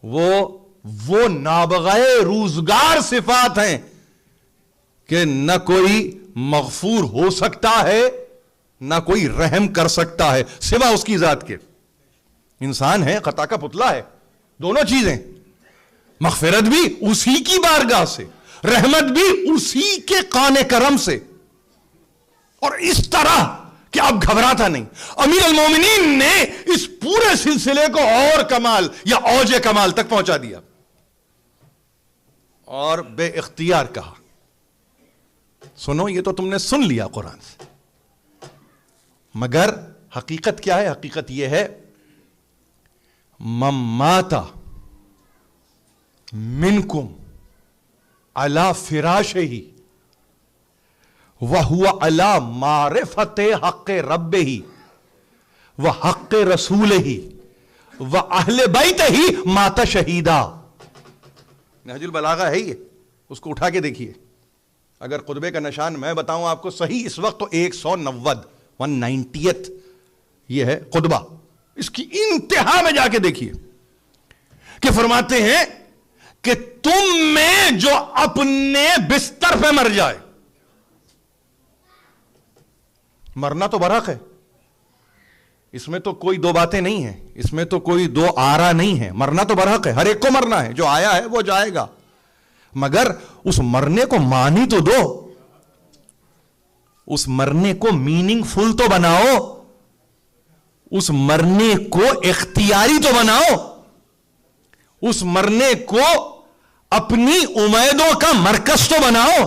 وہ نابغہ روزگار صفات ہیں کہ نہ کوئی مغفور ہو سکتا ہے نہ کوئی رحم کر سکتا ہے سوا اس کی ذات کے. انسان ہے, خطا کا پتلا ہے, دونوں چیزیں. مغفرت بھی اسی کی بارگاہ سے, رحمت بھی اسی کے قان کرم سے. اور اس طرح کہ اب گھبراتا نہیں. امیر المومنین نے اس پورے سلسلے کو اور کمال یا اوج کمال تک پہنچا دیا اور بے اختیار کہا, سنو یہ تو تم نے سن لیا قرآن سے, مگر حقیقت کیا ہے؟ حقیقت یہ ہے من مات منکم علی فراشہ وہو علی معرفت حق ربہ وحق رسولہ واہل بیتہ مات شہیدا. نہج البلاغہ ہے یہ, اس کو اٹھا کے دیکھیے. اگر خطبے کا نشان میں بتاؤں آپ کو صحیح اس وقت تو 190 یہ ہے خطبہ. اس کی انتہا میں جا کے دیکھیے کہ فرماتے ہیں کہ تم میں جو اپنے بستر پہ مر جائے, مرنا تو برحق ہے, اس میں تو کوئی دو باتیں نہیں ہیں, اس میں تو کوئی دو آرا نہیں ہے, مرنا تو برحق ہے, ہر ایک کو مرنا ہے, جو آیا ہے وہ جائے گا, مگر اس مرنے کو مانی تو دو, اس مرنے کو میننگ فل تو بناؤ, اس مرنے کو اختیاری تو بناؤ, اس مرنے کو اپنی امیدوں کا مرکز تو بناؤ.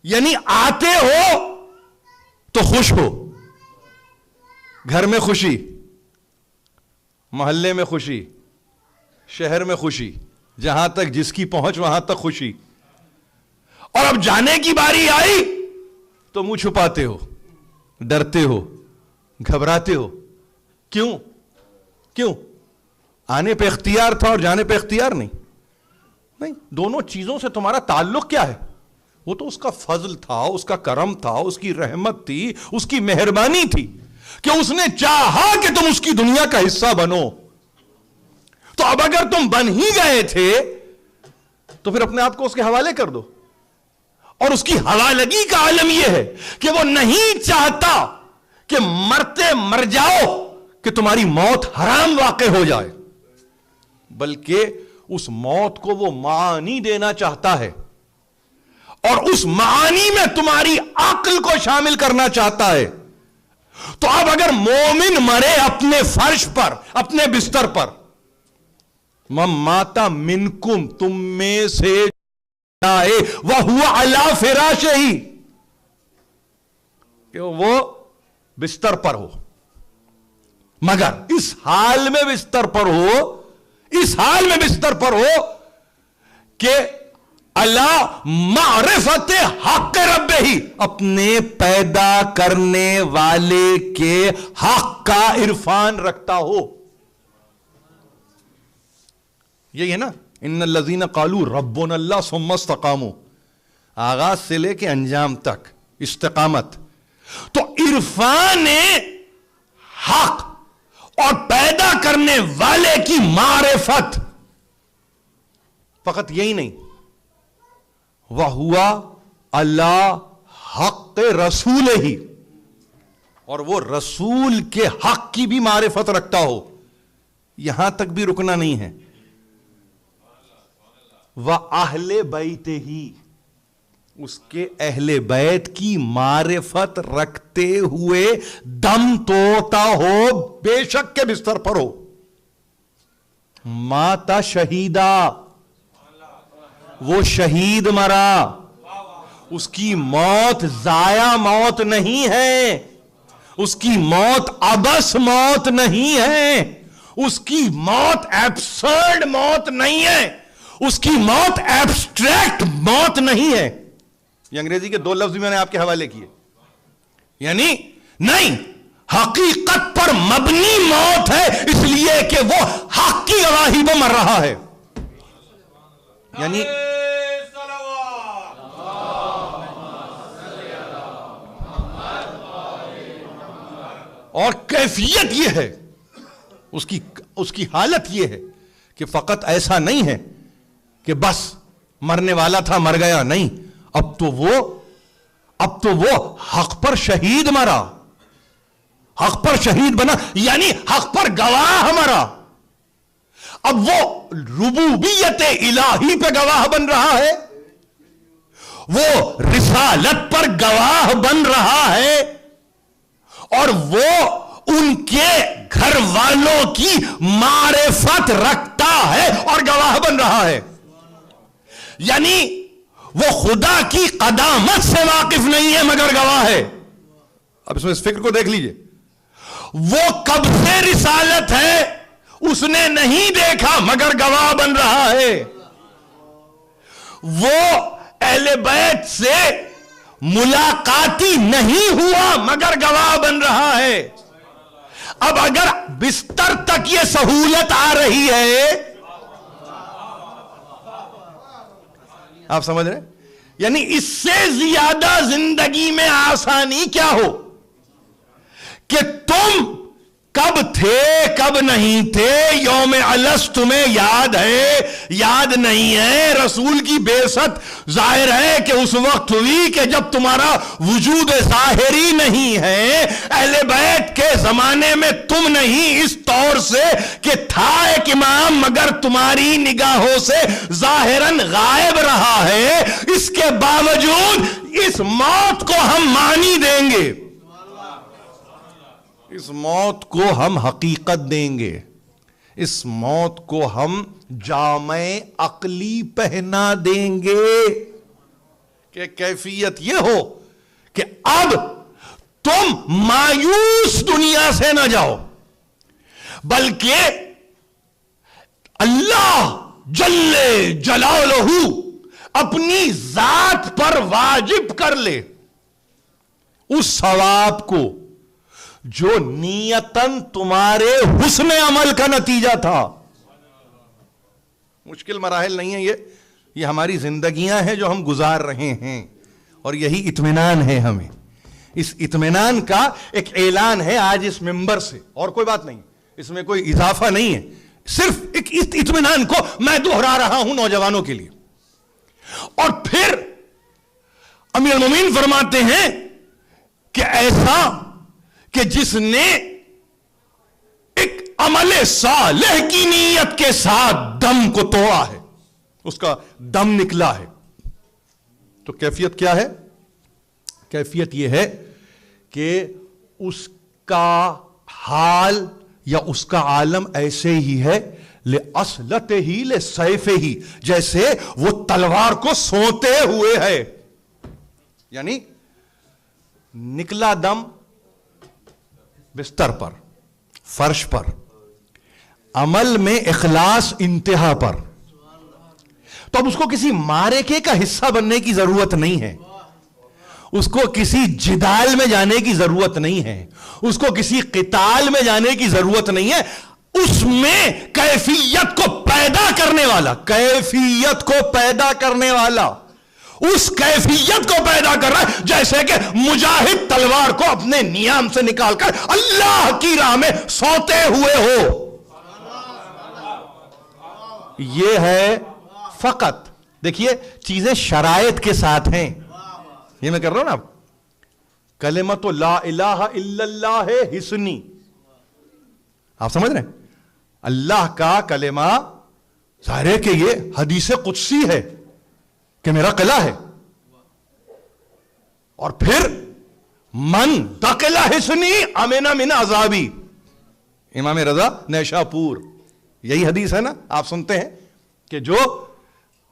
یعنی آتے ہو تو خوش ہو, گھر میں خوشی, محلے میں خوشی, شہر میں خوشی, جہاں تک جس کی پہنچ وہاں تک خوشی. اور اب جانے کی باری آئی تو منہ چھپاتے ہو, ڈرتے ہو, گھبراتے ہو. کیوں؟ آنے پہ اختیار تھا اور جانے پہ اختیار نہیں. دونوں چیزوں سے تمہارا تعلق کیا ہے؟ وہ تو اس کا فضل تھا, اس کا کرم تھا, اس کی رحمت تھی, اس کی مہربانی تھی کہ اس نے چاہا کہ تم اس کی دنیا کا حصہ بنو. تو اب اگر تم بن ہی گئے تھے تو پھر اپنے آپ کو اس کے حوالے کر دو. اور اس کی حوالگی کا عالم یہ ہے کہ وہ نہیں چاہتا کہ مرتے مر جاؤ کہ تمہاری موت حرام واقع ہو جائے, بلکہ اس موت کو وہ معانی دینا چاہتا ہے اور اس معانی میں تمہاری عقل کو شامل کرنا چاہتا ہے. تو اب اگر مومن مرے اپنے فرش پر, اپنے بستر پر, من مات منکم تم میں سے جائے وہو علی فراشہ کہ وہ بستر پر ہو, مگر اس حال میں بستر پر ہو, اس حال میں بستر پر ہو کہ اللہ معرفت حق ربہ اپنے پیدا کرنے والے کے حق کا عرفان رکھتا ہو. یہی ہے نا, ان الذین قالوا ربنا اللہ ثم استقاموا, آغاز سے لے کے انجام تک استقامت. تو عرفان حق اور پیدا کرنے والے کی معرفت, فقط یہی نہیں, وَهُوَ عَلَىٰ حق رسول ہی, اور وہ رسول کے حق کی بھی معرفت رکھتا ہو. یہاں تک بھی رکنا نہیں ہے. وَأَهْلِ بَيْتِهِ, اس کے اہل بیت کی معرفت رکھتے ہوئے دم توڑتا ہو, بے شک کے بستر پر ہو. ماتا شہیدا, وہ شہید مرا, اس کی موت ضائع موت نہیں ہے, اس کی موت عبث موت نہیں ہے, اس کی موت ایبسرڈ موت نہیں ہے, اس کی موت ایبسٹریکٹ موت نہیں ہے. یہ انگریزی کے دو لفظ میں نے آپ کے حوالے کیے. یعنی نہیں, حقیقت پر مبنی موت ہے, اس لیے کہ وہ حق کی گواہی پہ مر رہا ہے. یعنی اور کیفیت یہ ہے، اس کی حالت یہ ہے کہ فقط ایسا نہیں ہے کہ بس مرنے والا تھا مر گیا، نہیں، اب تو وہ حق پر شہید مرا، حق پر شہید بنا، یعنی حق پر گواہ مرا. اب وہ ربوبیت الہی پہ گواہ بن رہا ہے، وہ رسالت پر گواہ بن رہا ہے، اور وہ ان کے گھر والوں کی معرفت رکھتا ہے اور گواہ بن رہا ہے. یعنی وہ خدا کی قدامت سے واقف نہیں ہے مگر گواہ ہے. اب اس فکر کو دیکھ لیجئے، وہ کب سے رسالت ہے اس نے نہیں دیکھا مگر گواہ بن رہا ہے. وہ اہل بیت سے ملاقاتی نہیں ہوا مگر گواہ بن رہا ہے. اب اگر بستر تک یہ سہولت آ رہی ہے، آپ سمجھ رہے ہیں؟ یعنی اس سے زیادہ زندگی میں آسانی کیا ہو کہ تم کب تھے کب نہیں تھے. یوم الست تمہیں یاد ہے یاد نہیں ہے. رسول کی بعثت ظاہر ہے کہ اس وقت ہوئی کہ جب تمہارا وجود ظاہری نہیں ہے. اہل بیت کے زمانے میں تم نہیں اس طور سے کہ تھا ایک امام مگر تمہاری نگاہوں سے ظاہراً غائب رہا ہے. اس کے باوجود اس موت کو ہم مانی دیں گے، اس موت کو ہم حقیقت دیں گے، اس موت کو ہم جامع عقلی پہنا دیں گے کہ کیفیت یہ ہو کہ اب تم مایوس دنیا سے نہ جاؤ، بلکہ اللہ جل جلالہ اپنی ذات پر واجب کر لے اس ثواب کو جو نیتاً تمہارے حسن عمل کا نتیجہ تھا. مشکل مراحل نہیں ہے یہ ہماری زندگیاں ہیں جو ہم گزار رہے ہیں، اور یہی اطمینان ہے ہمیں. اس اطمینان کا ایک اعلان ہے آج اس منبر سے، اور کوئی بات نہیں، اس میں کوئی اضافہ نہیں ہے، صرف ایک اطمینان کو میں دہرا رہا ہوں نوجوانوں کے لیے. اور پھر امیر المومنین فرماتے ہیں کہ ایسا کہ جس نے ایک عمل صالح کی نیت کے ساتھ دم کو توڑا ہے، اس کا دم نکلا ہے، تو کیفیت کیا ہے؟ کیفیت یہ ہے کہ اس کا حال یا اس کا عالم ایسے ہی ہے لِأَصْلَتِهِ لِسَيْفِهِ، جیسے وہ تلوار کو سونتے ہوئے ہے. یعنی نکلا دم بستر پر، فرش پر، عمل میں اخلاص انتہا پر، تو اب اس کو کسی معرکے کا حصہ بننے کی ضرورت نہیں ہے، اس کو کسی جدال میں جانے کی ضرورت نہیں ہے، اس کو کسی قتال میں جانے کی ضرورت نہیں ہے. اس میں کیفیت کو پیدا کرنے والا، کیفیت کو پیدا کرنے والا اس کیفیت کو پیدا کر رہا ہے جیسے کہ مجاہد تلوار کو اپنے نیام سے نکال کر اللہ کی راہ میں سوتے ہوئے ہو. یہ ہے فقط، دیکھیے چیزیں شرائط کے ساتھ ہیں، یہ میں کر رہا ہوں نا. اب کلمۃ لا الہ الا اللہ ہے حسنی، آپ سمجھ رہے ہیں؟ اللہ کا کلمہ ظاہر ہے کہ یہ حدیث قدسی ہے کہ میرا قلعہ ہے. اور پھر من دقل حسنی امن من عذابی، امام رضا نیشا پور، یہی حدیث ہے نا، آپ سنتے ہیں کہ جو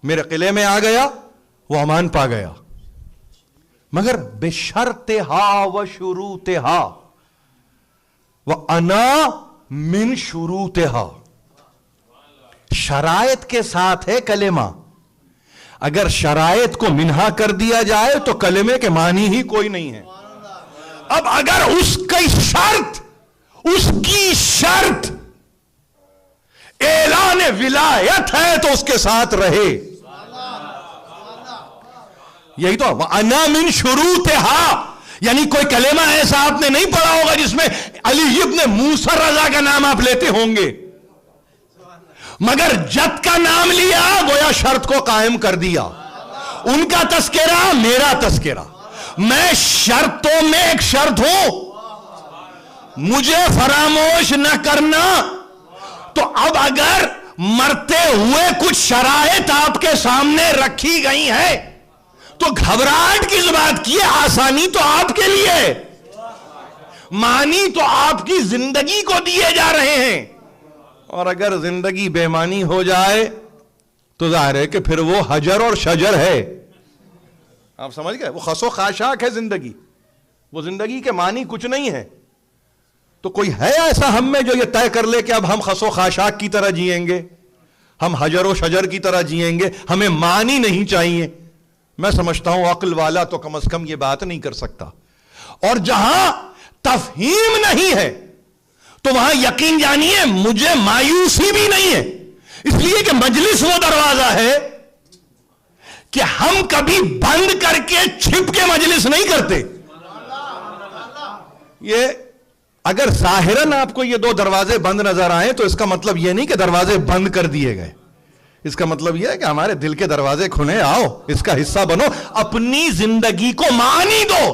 میرے قلعے میں آ گیا وہ امان پا گیا، مگر بشرطہا و شروطہا وانا من شروطہا. شرائط کے ساتھ ہے کلمہ، اگر شرائط کو منہا کر دیا جائے تو کلمے کے معنی ہی کوئی نہیں ہے. اب اگر اس کی شرط اعلان ولایت ہے تو اس کے ساتھ رہے، یہی تو انا من شروطہا، یعنی کوئی کلمہ ایسا آپ نے نہیں پڑھا ہوگا جس میں علی ابن موسیٰ رضا کا نام آپ لیتے ہوں گے، مگر جد کا نام لیا گویا شرط کو قائم کر دیا. ان کا تذکرہ، میرا تذکرہ. میں شرطوں میں ایک شرط ہوں، مجھے فراموش نہ کرنا. تو اب اگر مرتے ہوئے کچھ شرائط آپ کے سامنے رکھی گئی ہیں تو گھبراہٹ کس بات کی ہے؟ آسانی تو آپ کے لیے ہے، معنی تو آپ کی زندگی کو دیے جا رہے ہیں. اور اگر زندگی بے معنی ہو جائے تو ظاہر ہے کہ پھر وہ حجر اور شجر ہے. آپ سمجھ گئے؟ وہ خس و خاشاک ہے زندگی، وہ زندگی کے معنی کچھ نہیں ہے. تو کوئی ہے ایسا ہم میں جو یہ طے کر لے کہ اب ہم خس و خاشاک کی طرح جئیں گے، ہم حجر و شجر کی طرح جئیں گے، ہمیں معنی نہیں چاہیے؟ میں سمجھتا ہوں عقل والا تو کم از کم یہ بات نہیں کر سکتا. اور جہاں تفہیم نہیں ہے تو وہاں یقین جانیے مجھے مایوسی بھی نہیں ہے، اس لیے کہ مجلس وہ دروازہ ہے کہ ہم کبھی بند کر کے چھپ کے مجلس نہیں کرتے. یہ اگر ظاہراً آپ کو یہ دو دروازے بند نظر آئیں تو اس کا مطلب یہ نہیں کہ دروازے بند کر دیے گئے، اس کا مطلب یہ ہے کہ ہمارے دل کے دروازے کھلے، آؤ اس کا حصہ بنو، اپنی زندگی کو معنی دو،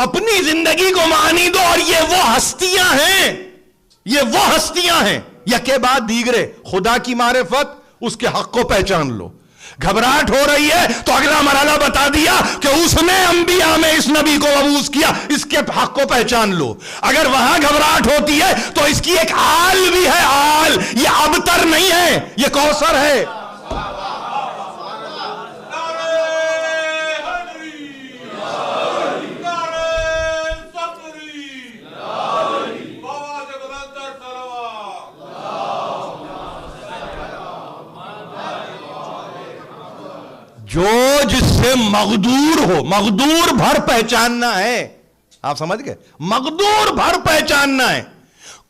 اپنی زندگی کو معنی دو. اور یہ وہ ہستیاں ہیں، یہ وہ ہستیاں ہیں یکے بعد دیگرے. خدا کی معرفت، اس کے حق کو پہچان لو. گھبراہٹ ہو رہی ہے تو اگلا مرحلہ بتا دیا کہ اس نے انبیاء میں اس نبی کو مبعوث کیا، اس کے حق کو پہچان لو. اگر وہاں گھبراہٹ ہوتی ہے تو اس کی ایک آل بھی ہے، آل. یہ ابتر نہیں ہے، یہ کوثر ہے. جو جس سے مغدور ہو، مغدور بھر پہچاننا ہے. آپ سمجھ گئے؟ مغدور بھر پہچاننا ہے.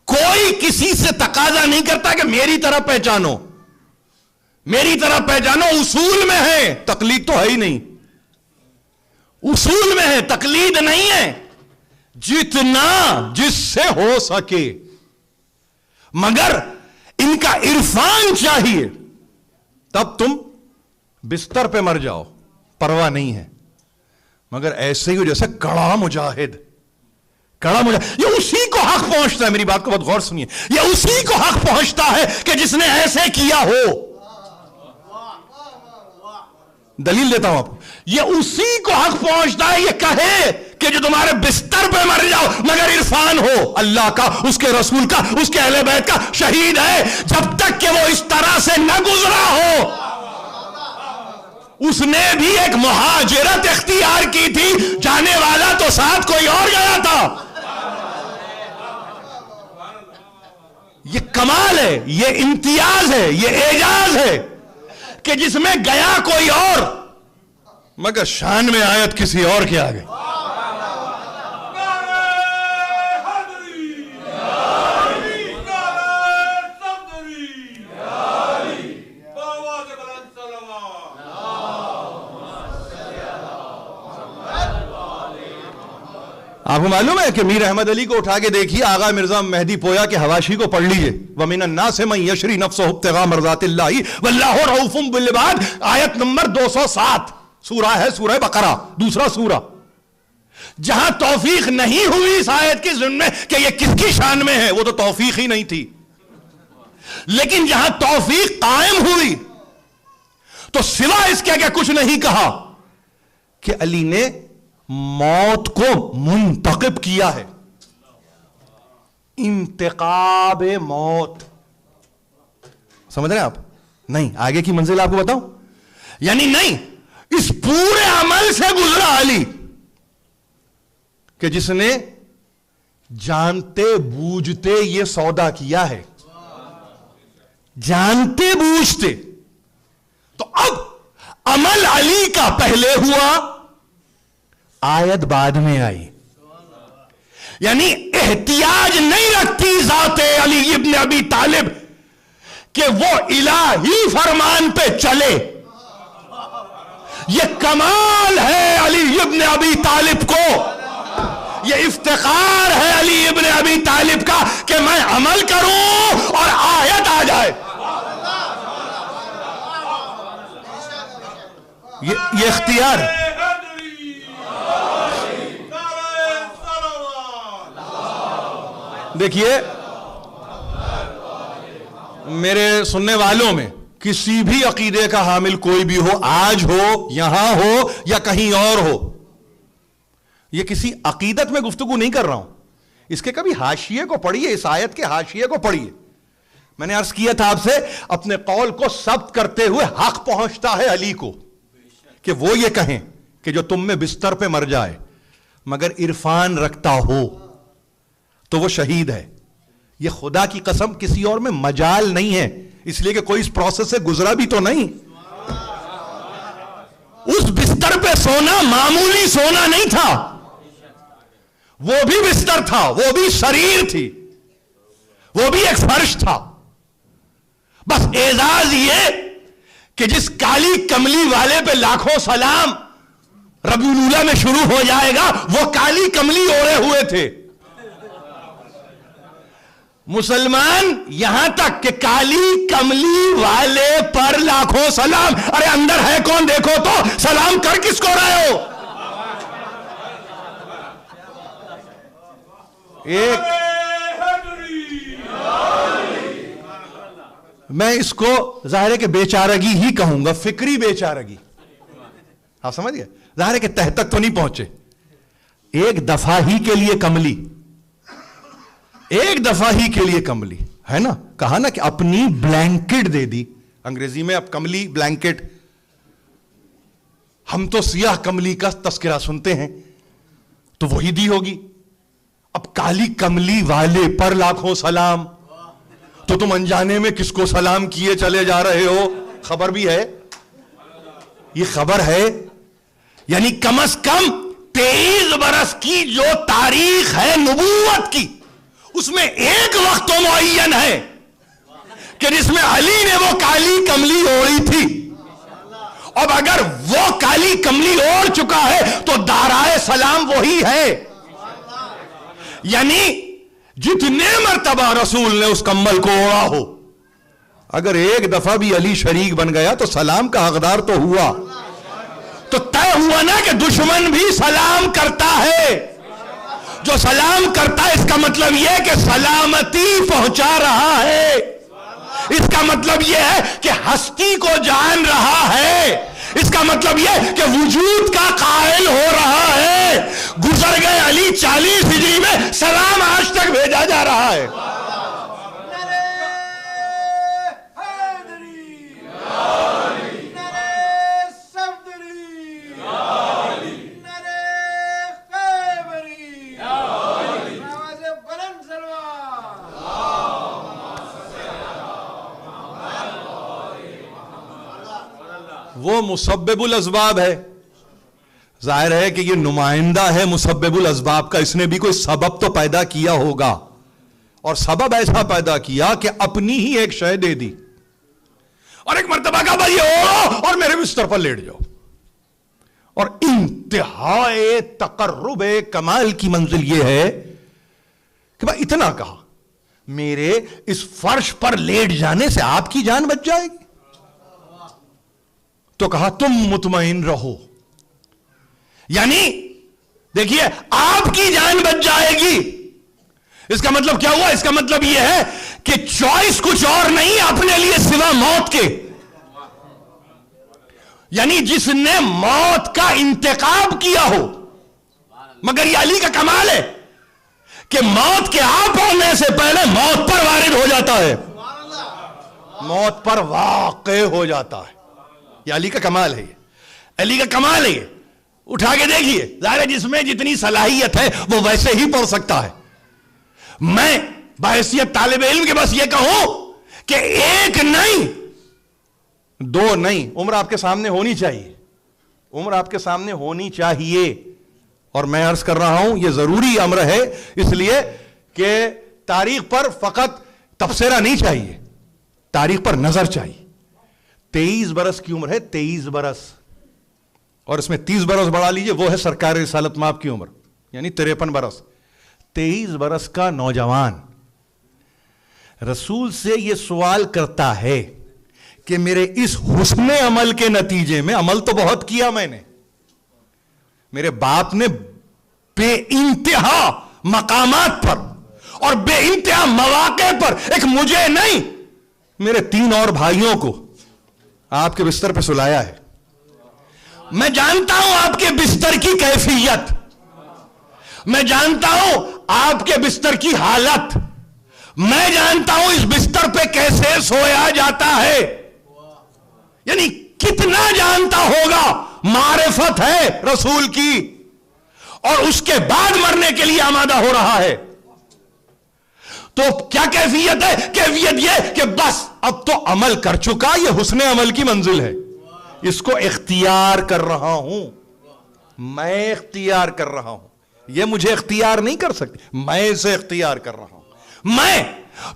کوئی کسی سے تقاضا نہیں کرتا کہ میری طرح پہچانو، میری طرح پہچانو. اصول میں ہے، تقلید تو ہے ہی نہیں. اصول میں ہے، تقلید نہیں ہے. جتنا جس سے ہو سکے، مگر ان کا عرفان چاہیے. تب تم بستر پہ مر جاؤ، پرواہ نہیں ہے. مگر ایسے ہی جیسے کڑا مجاہد، یہ اسی کو حق پہنچتا ہے. میری بات کو بہت غور سنیے، یہ اسی کو حق پہنچتا ہے کہ جس نے ایسے کیا ہو. دلیل دیتا ہوں آپ کو. یہ اسی کو حق پہنچتا ہے یہ کہے کہ جو تمہارے بستر پہ مر جاؤ مگر عرفان ہو اللہ کا، اس کے رسول کا، اس کے اہل بیت کا. شہید ہے جب تک کہ وہ اس طرح سے نہ گزرا ہو. اس نے بھی ایک مہاجرت اختیار کی تھی، جانے والا تو ساتھ کوئی اور گیا تھا. یہ کمال ہے، یہ امتیاز ہے، یہ اعجاز ہے کہ جس میں گیا کوئی اور مگر شان میں آیت کسی اور کے آگے. آپ کو معلوم ہے کہ میر احمد علی کو اٹھا کے دیکھیے، آغا مرزا مہدی پویا کے حواشی کو پڑھ لیجئے. وَمِنَ النَّاسِ مَن يَشْرِي نَفْسَهُ ابْتِغَاءَ مَرْضَاتِ اللَّهِ وَاللَّهُ رَءُوفٌ بِالْعِبَادِ. آیت نمبر 207 سورہ ہے، سورہ بقرہ، دوسرا سورہ. جہاں توفیق نہیں ہوئی اس آیت کی ضمن میں کہ یہ کس کی شان میں ہے، وہ تو توفیق ہی نہیں تھی. لیکن جہاں توفیق قائم ہوئی تو سوا اس کے کچھ نہیں کہا کہ علی نے موت کو منتخب کیا ہے. انتخاب موت، سمجھ رہے ہیں آپ؟ نہیں، آگے کی منزل آپ کو بتاؤں. یعنی نہیں، اس پورے عمل سے گزرا علی کہ جس نے جانتے بوجھتے یہ سودا کیا ہے، جانتے بوجھتے. تو اب عمل علی کا پہلے ہوا، آیت بعد میں آئی. یعنی احتیاج نہیں رکھتی ذات علی ابن ابی طالب کہ وہ الہی فرمان پہ چلے. یہ کمال ہے علی ابن ابی طالب کو, یہ افتخار ہے علی ابن ابی طالب کا کہ میں عمل کروں اور آیت آ جائے. یہ اختیار ہے. دیکھیے میرے سننے والوں میں کسی بھی عقیدے کا حامل کوئی بھی ہو, آج ہو, یہاں ہو یا کہیں اور ہو, یہ کسی عقیدت میں گفتگو نہیں کر رہا ہوں, اس کے کبھی حاشیے کو پڑھیے, اس آیت کے حاشیے کو پڑھیے. میں نے عرض کیا تھا آپ سے, اپنے قول کو ثبت کرتے ہوئے حق پہنچتا ہے علی کو کہ وہ یہ کہیں کہ جو تم میں بستر پہ مر جائے مگر عرفان رکھتا ہو تو وہ شہید ہے. یہ خدا کی قسم کسی اور میں مجال نہیں ہے, اس لیے کہ کوئی اس پروسیس سے گزرا بھی تو نہیں. اس بستر پہ سونا معمولی سونا نہیں تھا, وہ بھی بستر تھا, وہ بھی شریر تھی, وہ بھی ایک فرش تھا. بس اعزاز یہ کہ جس کالی کملی والے پہ لاکھوں سلام ربیع الاولیٰ میں شروع ہو جائے گا, وہ کالی کملی اوڑے ہوئے تھے. مسلمان یہاں تک کہ کالی کملی والے پر لاکھوں سلام, ارے اندر ہے کون دیکھو تو, سلام کر کس کو رہے ہو. ایک میں اس کو ظاہر ہے کہ بیچارگی ہی کہوں گا, فکری بیچارگی, آپ سمجھ گئے, ظاہر ہے کہ تہ تک تو نہیں پہنچے. ایک دفعہ ہی کے لیے کملی, ایک دفعہ ہی کے لیے کملی ہے نا, کہا نا کہ اپنی بلینکٹ دے دی. انگریزی میں اب کملی بلینکٹ, ہم تو سیاہ کملی کا تذکرہ سنتے ہیں تو وہی دی ہوگی. اب کالی کملی والے پر لاکھوں سلام, تو تم انجانے میں کس کو سلام کیے چلے جا رہے ہو. خبر بھی ہے, یہ خبر ہے. یعنی کم از کم 23 برس کی جو تاریخ ہے نبوت کی, اس میں ایک وقت تو معین ہے کہ جس میں علی نے وہ کالی کملی اوڑھی تھی. اب اگر وہ کالی کملی اوڑھ چکا ہے تو دارائے سلام وہی ہے. یعنی جتنے مرتبہ رسول نے اس کمبل کو اوڑھا ہو, اگر ایک دفعہ بھی علی شریک بن گیا تو سلام کا حقدار تو ہوا. تو طے ہوا نا کہ دشمن بھی سلام کرتا ہے. جو سلام کرتا ہے اس کا مطلب یہ کہ سلامتی پہنچا رہا ہے, اس کا مطلب یہ ہے کہ ہستی کو جان رہا ہے, اس کا مطلب یہ کہ وجود کا قائل ہو رہا ہے. گزر گئے علی 40 ہجری میں, سلام آج تک بھیجا جا رہا ہے. وہ مسبب الاسباب ہے. ظاہر ہے کہ یہ نمائندہ ہے مسبب الاسباب کا, اس نے بھی کوئی سبب تو پیدا کیا ہوگا, اور سبب ایسا پیدا کیا کہ اپنی ہی ایک شے دے دی, اور ایک مرتبہ کہا بھائی اوڑھو اور میرے بستر پر لیٹ جاؤ. اور انتہائے تقرب کمال کی منزل یہ ہے کہ بھائی اتنا کہا, میرے اس فرش پر لیٹ جانے سے آپ کی جان بچ جائے گی. تو کہا تم مطمئن رہو. یعنی دیکھیے آپ کی جان بچ جائے گی, اس کا مطلب کیا ہوا؟ اس کا مطلب یہ ہے کہ چوائس کچھ اور نہیں اپنے لیے سوا موت کے. یعنی جس نے موت کا انتخاب کیا ہو, مگر یہ علی کا کمال ہے کہ موت کے آپ ہونے سے پہلے موت پر وارد ہو جاتا ہے, موت پر واقع ہو جاتا ہے. یہ علی کا کمال ہے, یہ علی کا کمال ہے. یہ اٹھا کے دیکھیے, ظاہر ہے جس میں جتنی صلاحیت ہے وہ ویسے ہی پڑھ سکتا ہے. میں بحیثیت طالب علم کے بس یہ کہوں کہ ایک نہیں, دو نہیں, عمر آپ کے سامنے ہونی چاہیے, عمر آپ کے سامنے ہونی چاہیے. اور میں عرض کر رہا ہوں یہ ضروری امر ہے, اس لیے کہ تاریخ پر فقط تبصرہ نہیں چاہیے, تاریخ پر نظر چاہیے. 23 برس کی عمر ہے, 23 برس. اور اس میں 30 برس بڑھا لیجئے, وہ ہے سرکار رسالت مآب کی عمر, یعنی 53 برس. 23 برس کا نوجوان رسول سے یہ سوال کرتا ہے کہ میرے اس حسن عمل کے نتیجے میں, عمل تو بہت کیا میں نے, میرے باپ نے بے انتہا مقامات پر اور بے انتہا مواقع پر ایک مجھے نہیں میرے 3 اور بھائیوں کو آپ کے بستر پہ سلایا ہے. میں جانتا ہوں آپ کے بستر کی کیفیت, میں جانتا ہوں آپ کے بستر کی حالت, میں جانتا ہوں اس بستر پہ کیسے سویا جاتا ہے. یعنی کتنا جانتا ہوگا, معرفت ہے رسول کی, اور اس کے بعد مرنے کے لیے آمادہ ہو رہا ہے. تو کیا کیفیت ہے؟ کیفیت یہ کہ بس اب تو عمل کر چکا, یہ حسن عمل کی منزل ہے, اس کو اختیار کر رہا ہوں, میں اختیار کر رہا ہوں. یہ مجھے اختیار نہیں کر سکتے, میں اسے اختیار کر رہا ہوں. میں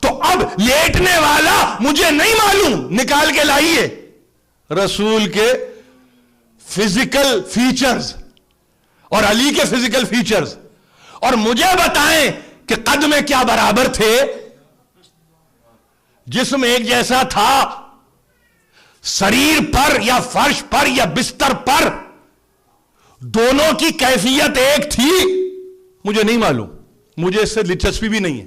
تو اب لیٹنے والا مجھے نہیں معلوم, نکال کے لائیے رسول کے فزیکل فیچرز اور علی کے فزیکل فیچرز, اور مجھے بتائیں کہ قد میں کیا برابر تھے, جسم ایک جیسا تھا, شریر پر یا فرش پر یا بستر پر دونوں کی کیفیت ایک تھی, مجھے نہیں معلوم, مجھے اس سے دلچسپی بھی نہیں ہے.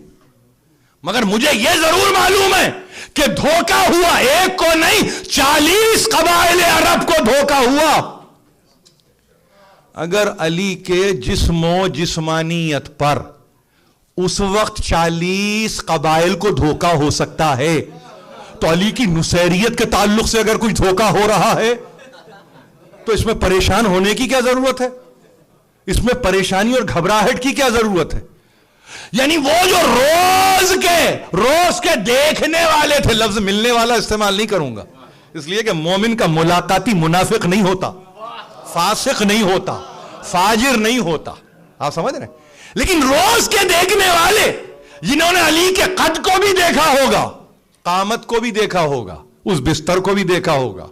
مگر مجھے یہ ضرور معلوم ہے کہ دھوکہ ہوا, ایک کو نہیں 40 قبائل عرب کو دھوکہ ہوا. اگر علی کے جسم و جسمانیت پر اس وقت 40 قبائل کو دھوکہ ہو سکتا ہے, تو علی کی نصیریت کے تعلق سے اگر کوئی دھوکہ ہو رہا ہے تو اس میں پریشان ہونے کی کیا ضرورت ہے, اس میں پریشانی اور گھبراہٹ کی کیا ضرورت ہے. یعنی وہ جو روز کے دیکھنے والے تھے, لفظ ملنے والا استعمال نہیں کروں گا اس لیے کہ مومن کا ملاقاتی منافق نہیں ہوتا, فاسق نہیں ہوتا, فاجر نہیں ہوتا, آپ سمجھ رہے ہیں. لیکن روز کے دیکھنے والے جنہوں نے علی کے قد کو بھی دیکھا ہوگا, قامت کو بھی دیکھا ہوگا, اس بستر کو بھی دیکھا ہوگا,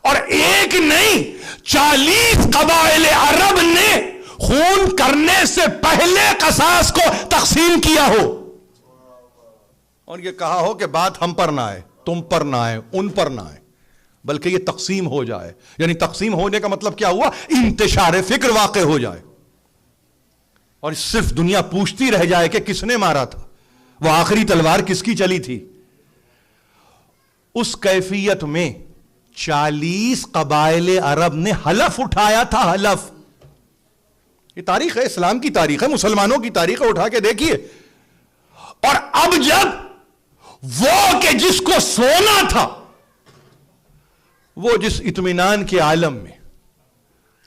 اور ایک نہیں 40 قبائل عرب نے خون کرنے سے پہلے قصاص کو تقسیم کیا ہو, اور یہ کہا ہو کہ بات ہم پر نہ آئے, تم پر نہ آئے, ان پر نہ آئے, بلکہ یہ تقسیم ہو جائے. یعنی تقسیم ہونے کا مطلب کیا ہوا, انتشار فکر واقع ہو جائے, اور صرف دنیا پوچھتی رہ جائے کہ کس نے مارا تھا, وہ آخری تلوار کس کی چلی تھی. اس کیفیت میں 40 قبائل عرب نے حلف اٹھایا تھا, حلف. یہ تاریخ ہے, اسلام کی تاریخ ہے, مسلمانوں کی تاریخ ہے, اٹھا کے دیکھیے. اور اب جب وہ کہ جس کو سونا تھا, وہ جس اطمینان کے عالم میں,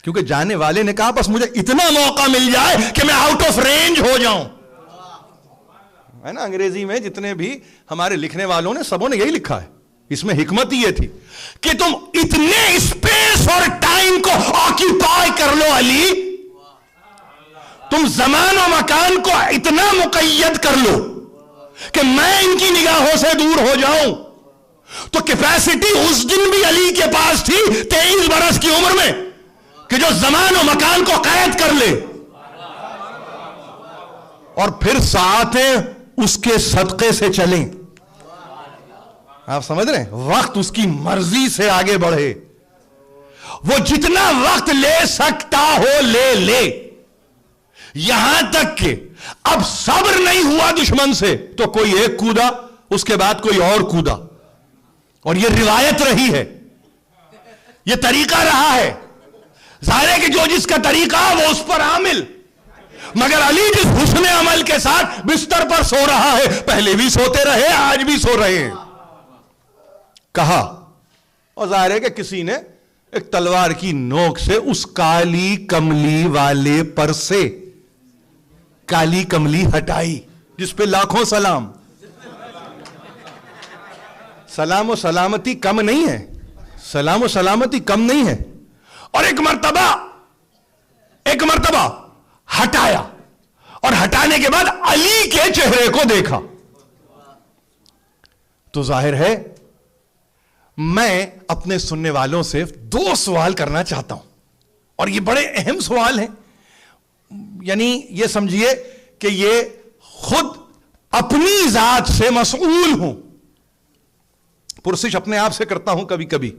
کیونکہ جانے والے نے کہا بس مجھے اتنا موقع مل جائے کہ میں آؤٹ آف رینج ہو جاؤں, ہے نا. انگریزی میں جتنے بھی ہمارے لکھنے والوں نے, سبوں نے یہی لکھا ہے. اس میں حکمت ہی یہ تھی کہ تم اتنے اسپیس اور ٹائم کو آکیپائی کر لو علی, تم زمان و مکان کو اتنا مقید کر لو کہ میں ان کی نگاہوں سے دور ہو جاؤں. تو کیپیسٹی اس دن بھی علی کے پاس تھی 23 برس کی عمر میں کہ جو زمان و مکان کو قید کر لے, اور پھر ساعتیں اس کے صدقے سے چلیں. آپ سمجھ رہے ہیں, وقت اس کی مرضی سے آگے بڑھے, وہ جتنا وقت لے سکتا ہو لے, یہاں تک کہ اب صبر نہیں ہوا دشمن سے تو کوئی ایک کودا, اس کے بعد کوئی اور کودا. اور یہ روایت رہی ہے, یہ طریقہ رہا ہے. ظاہر ہے کہ جو جس کا طریقہ وہ اس پر عامل, مگر علی جس حسن عمل کے ساتھ بستر پر سو رہا ہے, پہلے بھی سوتے رہے, آج بھی سو رہے ہیں. کہا, اور ظاہر ہے کہ کسی نے ایک تلوار کی نوک سے اس کالی کملی والے پر سے کالی کملی ہٹائی جس پہ لاکھوں سلام. سلام و سلامتی کم نہیں ہے, سلام و سلامتی کم نہیں ہے. اور ایک مرتبہ ہٹایا, اور ہٹانے کے بعد علی کے چہرے کو دیکھا. تو ظاہر ہے میں اپنے سننے والوں سے 2 سوال کرنا چاہتا ہوں. اور یہ بڑے اہم سوال ہیں. یعنی یہ سمجھیے کہ یہ خود اپنی ذات سے مسئول ہوں. پرسش اپنے آپ سے کرتا ہوں کبھی کبھی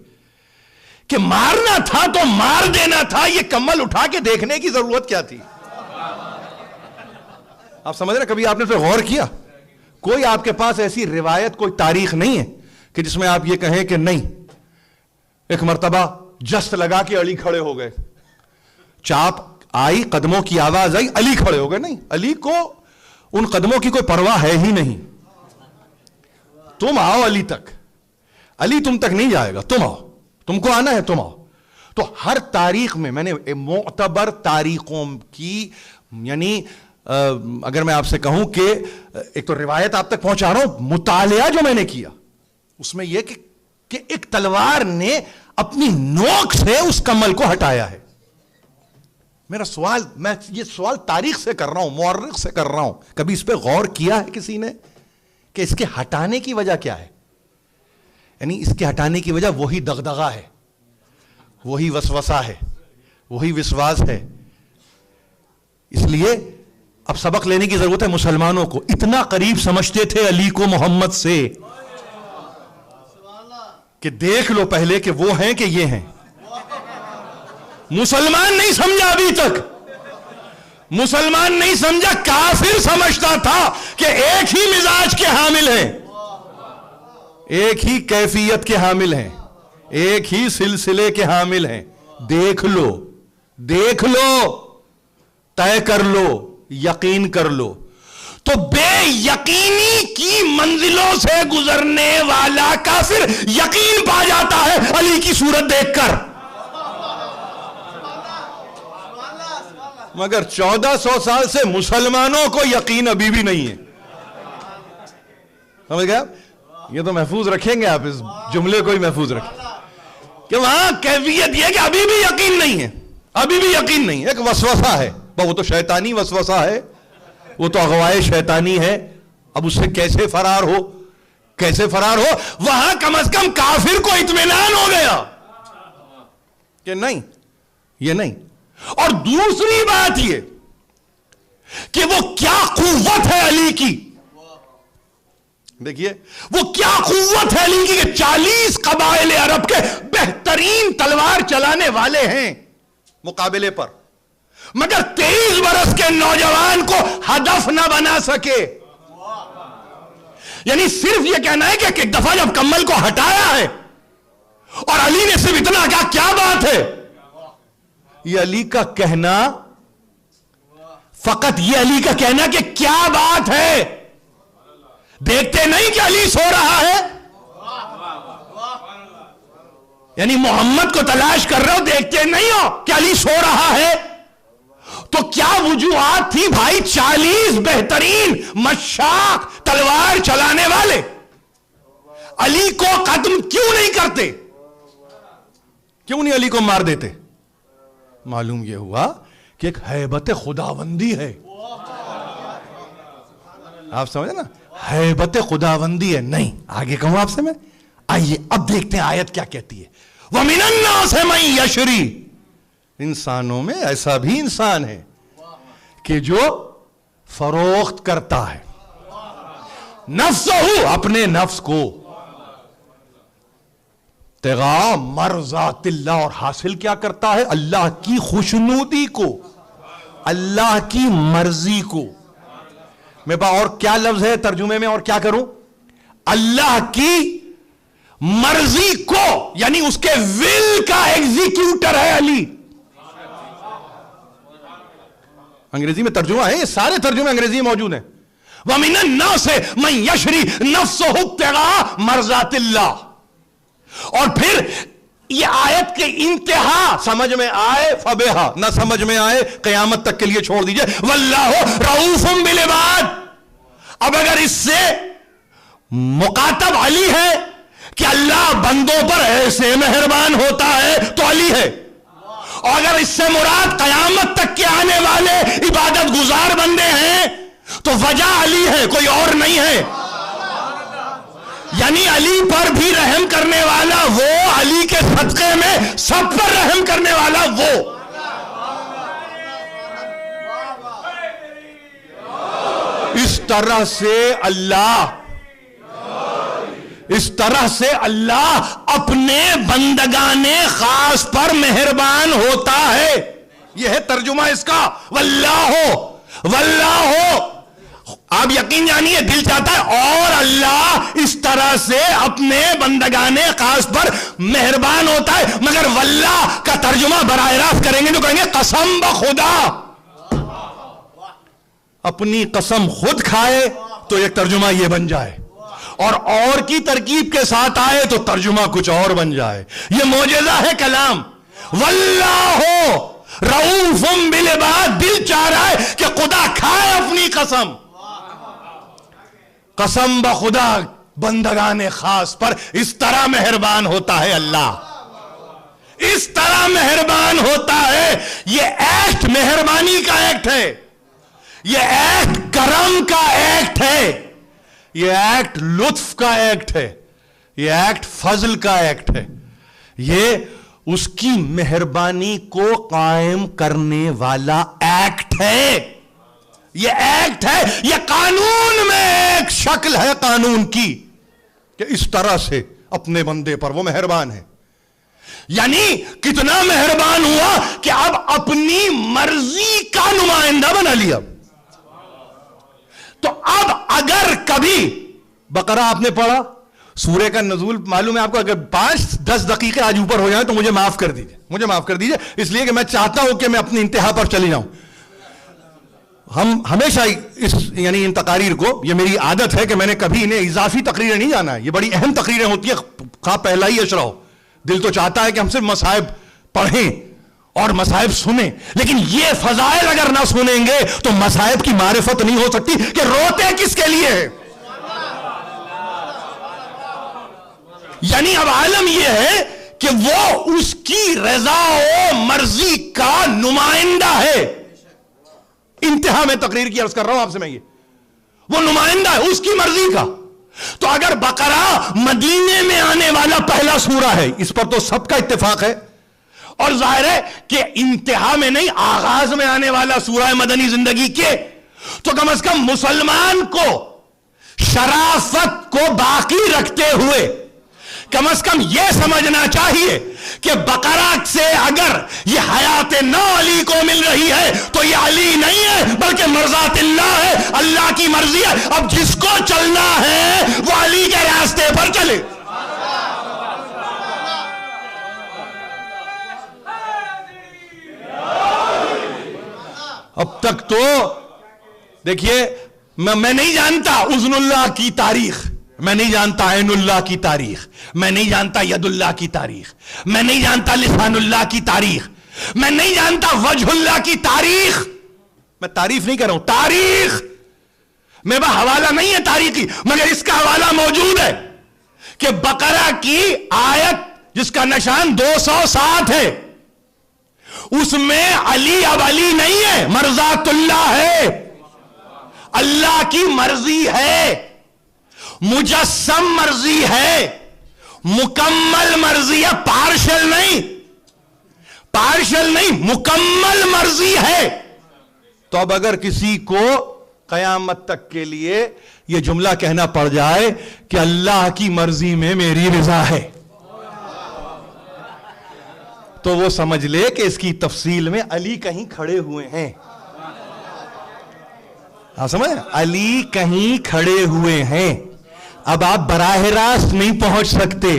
کہ مارنا تھا تو مار دینا تھا, یہ کمل اٹھا کے دیکھنے کی ضرورت کیا تھی؟ آپ سمجھ رہے ہیں؟ کبھی آپ نے تو غور کیا؟ کوئی آپ کے پاس ایسی روایت, کوئی تاریخ نہیں ہے کہ جس میں آپ یہ کہیں کہ نہیں ایک مرتبہ جست لگا کے علی کھڑے ہو گئے, چاپ آئی, قدموں کی آواز آئی, علی کھڑے ہو گئے. نہیں, علی کو ان قدموں کی کوئی پرواہ ہے ہی نہیں. تم آؤ علی تک, علی تم تک نہیں جائے گا, تم آؤ, تم کو آنا ہے تم آؤ. تو ہر تاریخ میں نے معتبر تاریخوں کی, یعنی اگر میں آپ سے کہوں کہ ایک تو روایت آپ تک پہنچا رہا ہوں, مطالعہ جو میں نے کیا اس میں یہ کہ ایک تلوار نے اپنی نوک سے اس کمل کو ہٹایا ہے. میرا سوال, میں یہ سوال تاریخ سے کر رہا ہوں, مورخ سے کر رہا ہوں, کبھی اس پہ غور کیا ہے کسی نے کہ اس کے ہٹانے کی وجہ کیا ہے؟ یعنی اس کے ہٹانے کی وجہ وہی دغدغہ ہے, وہی وسوسہ ہے, وہی وسواس ہے. اس لیے اب سبق لینے کی ضرورت ہے مسلمانوں کو. اتنا قریب سمجھتے تھے علی کو محمد سے کہ دیکھ لو پہلے کہ وہ ہیں کہ یہ ہیں. مسلمان نہیں سمجھا ابھی تک, مسلمان نہیں سمجھا, کافر سمجھتا تھا کہ ایک ہی مزاج کے حامل ہیں, ایک ہی کیفیت کے حامل ہیں, ایک ہی سلسلے کے حامل ہیں. دیکھ لو, دیکھ لو, طے کر لو, یقین کر لو. تو بے یقینی کی منزلوں سے گزرنے والا کافر یقین پا جاتا ہے علی کی صورت دیکھ کر. مگر 1400 سال سے مسلمانوں کو یقین ابھی بھی نہیں ہے. سمجھ گئے آپ؟ یہ تو محفوظ رکھیں گے آپ, اس جملے کو ہی محفوظ رکھیں کہ وہاں کیفیت یہ کہ ابھی بھی یقین نہیں ہے, ابھی بھی یقین نہیں. ایک وسوسہ ہے, وہ تو شیطانی وسوسہ ہے, وہ تو اغوائے شیطانی ہے. اب اس سے کیسے فرار ہو, کیسے فرار ہو؟ وہاں کم از کم کافر کو اطمینان ہو گیا کہ نہیں, یہ نہیں. اور دوسری بات یہ کہ وہ کیا قوت ہے علی کی, دیکھیے وہ کیا قوت ہے علی کی کہ 40 قبائل عرب کے بہترین تلوار چلانے والے ہیں مقابلے پر, مگر 23 برس کے نوجوان کو ہدف نہ بنا سکے. یعنی صرف یہ کہنا ہے کہ ایک دفعہ جب کمل کو ہٹایا ہے اور علی نے صرف اتنا کہا, کیا بات ہے؟ یہ علی کا کہنا, فقط یہ علی کا کہنا کہ کیا بات ہے. دیکھتے نہیں کہ علی سو رہا ہے, یعنی محمد کو تلاش کر رہے ہو, دیکھتے نہیں ہو کہ علی سو رہا ہے. تو کیا وجوہات تھی بھائی؟ 40 بہترین مشاق تلوار چلانے والے علی کو ختم کیوں نہیں کرتے, کیوں نہیں علی کو مار دیتے؟ معلوم یہ ہوا کہ ایک ہیبت خداوندی ہے. آپ سمجھے نا, ہیبت خداوندی ہے. نہیں, آگے کہوں آپ سے میں, آئیے اب دیکھتے ہیں آیت کیا کہتی ہے. وَمِنَ النَّاسِ مَن يَشْرِي, انسانوں میں ایسا بھی انسان ہے کہ جو فروخت کرتا ہے نفسہ, اپنے نفس کو, ابتغاء مرضات اللہ, اور حاصل کیا کرتا ہے؟ اللہ کی خوشنودی کو, اللہ کی مرضی کو. میرے پاس اور کیا لفظ ہے ترجمے میں, اور کیا کروں؟ اللہ کی مرضی کو, یعنی اس کے ول کا ایگزیکیوٹر ہے علی. انگریزی میں ترجمہ ہے, یہ سارے ترجمے انگریزی میں موجود ہیں. وَمِنَ النَّاسِ مَن يَشْرِي نَفْسَهُ ابْتِغَاءَ مَرْضَاتِ اللَّهِ. اور پھر یہ آیت کے انتہا سمجھ میں آئے فبہا, نہ سمجھ میں آئے قیامت تک کے لیے چھوڑ دیجئے. وَاللَّهُ رَؤُوفٌ بِالْعِبَادِ. اب اگر اس سے مخاطب علی ہے کہ اللہ بندوں پر ایسے مہربان ہوتا ہے تو علی ہے, اور اگر اس سے مراد قیامت تک کے آنے والے عبادت گزار بندے ہیں تو وجہ علی ہے, کوئی اور نہیں ہے. یعنی علی پر بھی رحم کرنے والا وہ, علی کے صدقے میں سب پر رحم کرنے والا وہ. اس طرح سے اللہ اپنے بندگان خاص پر مہربان ہوتا ہے. یہ ہے ترجمہ اس کا. واللہ آپ یقین جانیے دل چاہتا ہے اور اللہ اس طرح سے اپنے بندگان خاص پر مہربان ہوتا ہے, مگر واللہ کا ترجمہ براہ راست کریں گے تو کہیں گے قسم بخدا. اپنی قسم خود کھائے تو ایک ترجمہ یہ بن جائے, اور کی ترکیب کے ساتھ آئے تو ترجمہ کچھ اور بن جائے. یہ معجزہ ہے کلام. واللہ رؤوف بالعباد, دل چاہ رہا ہے کہ خدا کھائے اپنی قسم. قسم بخدا بندگان خاص پر اس طرح مہربان ہوتا ہے اللہ, اس طرح مہربان ہوتا ہے. یہ ایکٹ مہربانی کا ایکٹ ہے, یہ ایکٹ کرم کا ایکٹ ہے, یہ ایکٹ لطف کا ایکٹ ہے, یہ ایکٹ فضل کا ایکٹ ہے. یہ اس کی مہربانی کو قائم کرنے والا ایکٹ ہے. یہ ایکٹ ہے, یہ قانون میں ایک شکل ہے قانون کی کہ اس طرح سے اپنے بندے پر وہ مہربان ہے. یعنی کتنا مہربان ہوا کہ اب اپنی مرضی کا نمائندہ بنا لیا. تو اب اگر کبھی بقرہ آپ نے پڑھا, سورہ کا نزول معلوم ہے آپ کو, اگر 5-10 دقیقے آج اوپر ہو جائیں تو مجھے معاف کر دیجئے, اس لیے کہ میں چاہتا ہوں کہ میں اپنی انتہا پر چلی جاؤں. ہم ہمیشہ یعنی ان تقاریر کو, یہ میری عادت ہے کہ میں نے کبھی انہیں اضافی تقریریں نہیں جانا ہے. یہ بڑی اہم تقریریں ہوتی ہیں, خواہ پہلا ہی اشرا ہو. دل تو چاہتا ہے کہ ہم صرف مصائب پڑھیں اور مصائب سنیں, لیکن یہ فضائل اگر نہ سنیں گے تو مصائب کی معرفت نہیں ہو سکتی کہ روتے کس کے لیے ہے. یعنی اب عالم یہ ہے کہ وہ اس کی رضا و مرضی کا نمائندہ ہے. انتہا میں تقریر کی عرض کر رہا ہوں آپ سے میں, یہ وہ نمائندہ ہے اس کی مرضی کا. تو اگر بقرہ مدینے میں آنے والا پہلا سورہ ہے, اس پر تو سب کا اتفاق ہے, اور ظاہر ہے کہ انتہا میں نہیں آغاز میں آنے والا سورہ مدنی زندگی کے, تو کم از کم مسلمان کو شرافت کو باقی رکھتے ہوئے کم از کم یہ سمجھنا چاہیے کہ بقرہ سے اگر یہ حیات نو علی کو مل رہی ہے تو یہ علی نہیں ہے بلکہ مرضات اللہ ہے, اللہ کی مرضی ہے. اب جس کو چلنا ہے وہ علی کے راستے پر چلے. اب تک تو دیکھیے میں نہیں جانتا اذن اللہ کی تاریخ, میں نہیں جانتا عین اللہ کی تاریخ, میں نہیں جانتا ید اللہ کی تاریخ, میں نہیں جانتا لسان اللہ کی تاریخ, میں نہیں جانتا وجہ اللہ کی تاریخ. میں تعریف نہیں کر رہا ہوں, تاریخ میرے پاس حوالہ نہیں ہے تاریخی, مگر اس کا حوالہ موجود ہے کہ بقرہ کی آیت جس کا نشان 207 ہے, اس میں علی اب علی نہیں ہے, مرضات اللہ ہے, اللہ کی مرضی ہے, مجسم مرضی ہے, مکمل مرضی ہے, پارشل نہیں مکمل مرضی ہے. تو اب اگر کسی کو قیامت تک کے لیے یہ جملہ کہنا پڑ جائے کہ اللہ کی مرضی میں میری رضا ہے, تو وہ سمجھ لے کہ اس کی تفصیل میں علی کہیں کھڑے ہوئے ہیں. ہاں سمجھ, علی کہیں کھڑے ہوئے ہیں. اب آپ براہ راست نہیں پہنچ سکتے,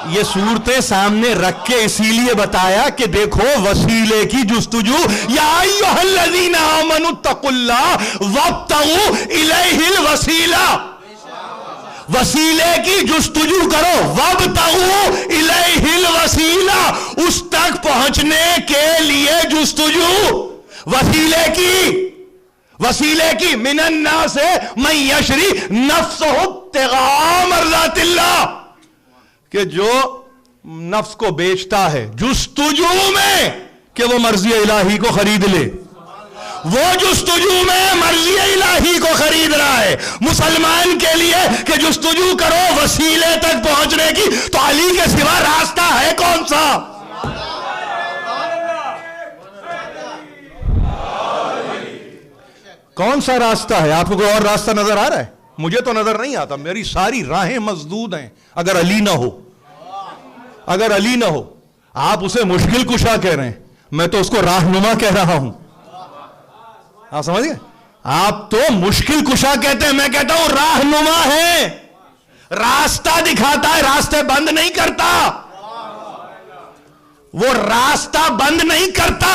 یہ صورتیں سامنے رکھ کے اسی لیے بتایا کہ دیکھو وسیلے کی جستجو, یا ایھا الذین آمنوا اتقوا اللہ وابتغوا الیہ الوسیلہ, وسیلے کی جستجو کرو, وابتغوا الیہ الوسیلہ, اس تک پہنچنے کے لیے جستجو, وسیلے کی من الناس من یشری نفسہ ابتغاء مرضات اللہ, کہ جو نفس کو بیچتا ہے جستجو میں کہ وہ مرضی الہی کو خرید لے, وہ جستجو میں مرضی الہی کو خرید رہا ہے. مسلمان کے لیے کہ جستجو کرو وسیلے تک پہنچنے کی, تو علی کے سوا راستہ ہے کون سا؟ کون سا راستہ ہے؟ آپ کو کوئی اور راستہ نظر آ رہا ہے؟ مجھے تو نظر نہیں آتا. میری ساری راہیں مسدود ہیں. اگر علی نہ ہو، اگر علی نہ ہو. آپ اسے مشکل کشا کہہ رہے ہیں، میں تو اس کو راہنما کہہ رہا ہوں. آپ سمجھ گئے؟ آپ تو مشکل کشا کہتے ہیں، میں کہتا ہوں راہنما ہے. راستہ دکھاتا ہے، راستے بند نہیں کرتا. وہ راستہ بند نہیں کرتا.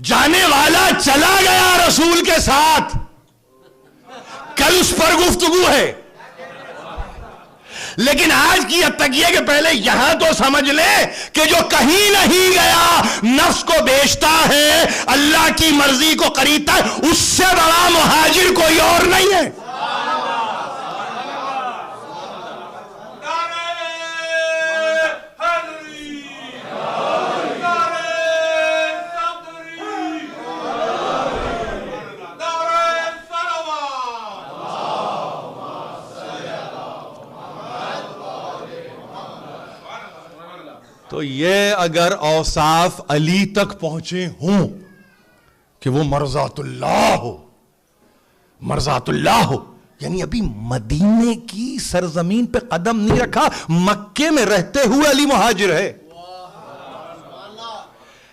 جانے والا چلا گیا رسول کے ساتھ، کل اس پر گفتگو ہے. لیکن آج کی حد تک یہ کہ پہلے یہاں تو سمجھ لے کہ جو کہیں نہیں گیا، نفس کو بیچتا ہے، اللہ کی مرضی کو خریدتا ہے، اس سے بڑا مہاجر کوئی اور نہیں ہے. تو یہ اگر اوصاف علی تک پہنچے ہوں کہ وہ مرضات اللہ ہو، مرضات اللہ ہو، یعنی ابھی مدینے کی سرزمین پہ قدم نہیں رکھا، مکے میں رہتے ہوئے علی مہاجر ہے.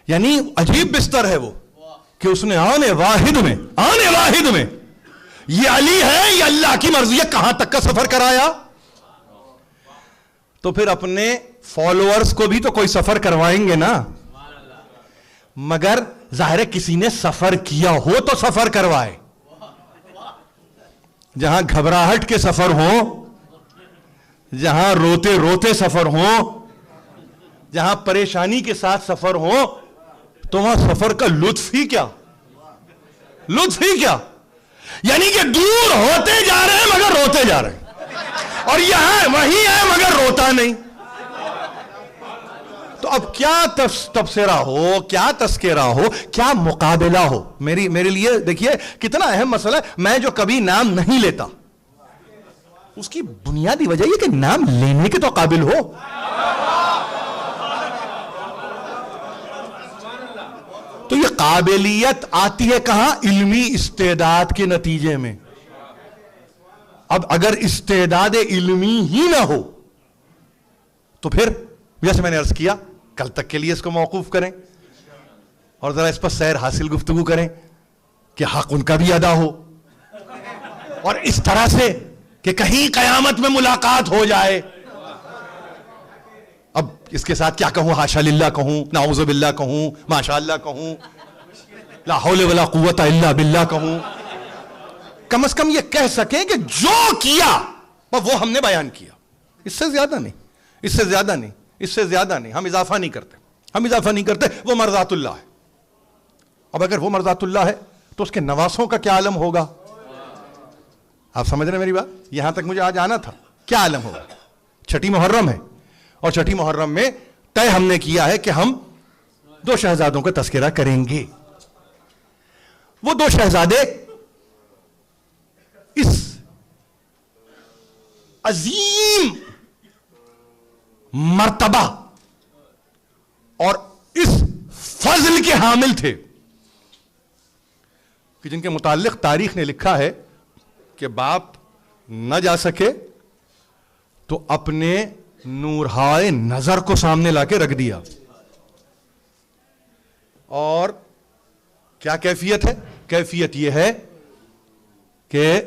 یعنی عجیب بستر ہے وہ کہ اس نے آنے واحد میں یہ علی ہے، یہ اللہ کی مرضی ہے، کہاں تک کا سفر کرایا. تو پھر اپنے فالوورز کو بھی تو کوئی سفر کروائیں گے نا. مگر ظاہر ہے کسی نے سفر کیا ہو تو سفر کروائے. جہاں گھبراہٹ کے سفر ہوں، جہاں روتے روتے سفر ہوں، جہاں پریشانی کے ساتھ سفر ہوں، تو وہاں سفر کا لطف ہی کیا. یعنی کہ دور ہوتے جا رہے ہیں مگر روتے جا رہے ہیں، اور یہاں وہی ہے مگر روتا نہیں. تو اب کیا تبصرہ ہو، کیا تذکرہ ہو، کیا مقابلہ ہو. میرے لیے دیکھیے کتنا اہم مسئلہ ہے. میں جو کبھی نام نہیں لیتا، اس کی بنیادی وجہ یہ کہ نام لینے کے تو قابل ہو. تو یہ قابلیت آتی ہے کہاں؟ علمی استعداد کے نتیجے میں. اب اگر استعداد علمی ہی نہ ہو تو پھر جیسے میں نے عرض کیا، کل تک کے لیے اس کو موقوف کریں اور ذرا اس پر سیر حاصل گفتگو کریں کہ حق ان کا بھی ادا ہو، اور اس طرح سے کہ کہیں قیامت میں ملاقات ہو جائے. اب اس کے ساتھ کیا کہوں؟ حاشا للہ کہوں، نعوذ باللہ کہوں، ماشاء اللہ کہوں، لا حول ولا قوت الا باللہ کہوں. کم از کم یہ کہہ سکیں کہ جو کیا وہ ہم نے بیان کیا. اس سے زیادہ نہیں. ہم اضافہ نہیں کرتے. وہ مرضات اللہ ہے. اب اگر وہ مرضات اللہ ہے تو اس کے نواسوں کا کیا عالم ہوگا؟ آپ سمجھ رہے ہیں میری بات؟ یہاں تک مجھے آج آنا تھا. کیا عالم ہوگا؟ چھٹی محرم ہے، اور چھٹی محرم میں طے ہم نے کیا ہے کہ ہم 2 شہزادوں کا تذکرہ کریں گے. وہ 2 شہزادے اس عظیم مرتبہ اور اس فضل کے حامل تھے کہ جن کے متعلق تاریخ نے لکھا ہے کہ باپ نہ جا سکے تو اپنے نورہائے نظر کو سامنے لا کے رکھ دیا. اور کیا کیفیت ہے؟ کیفیت یہ ہے کہ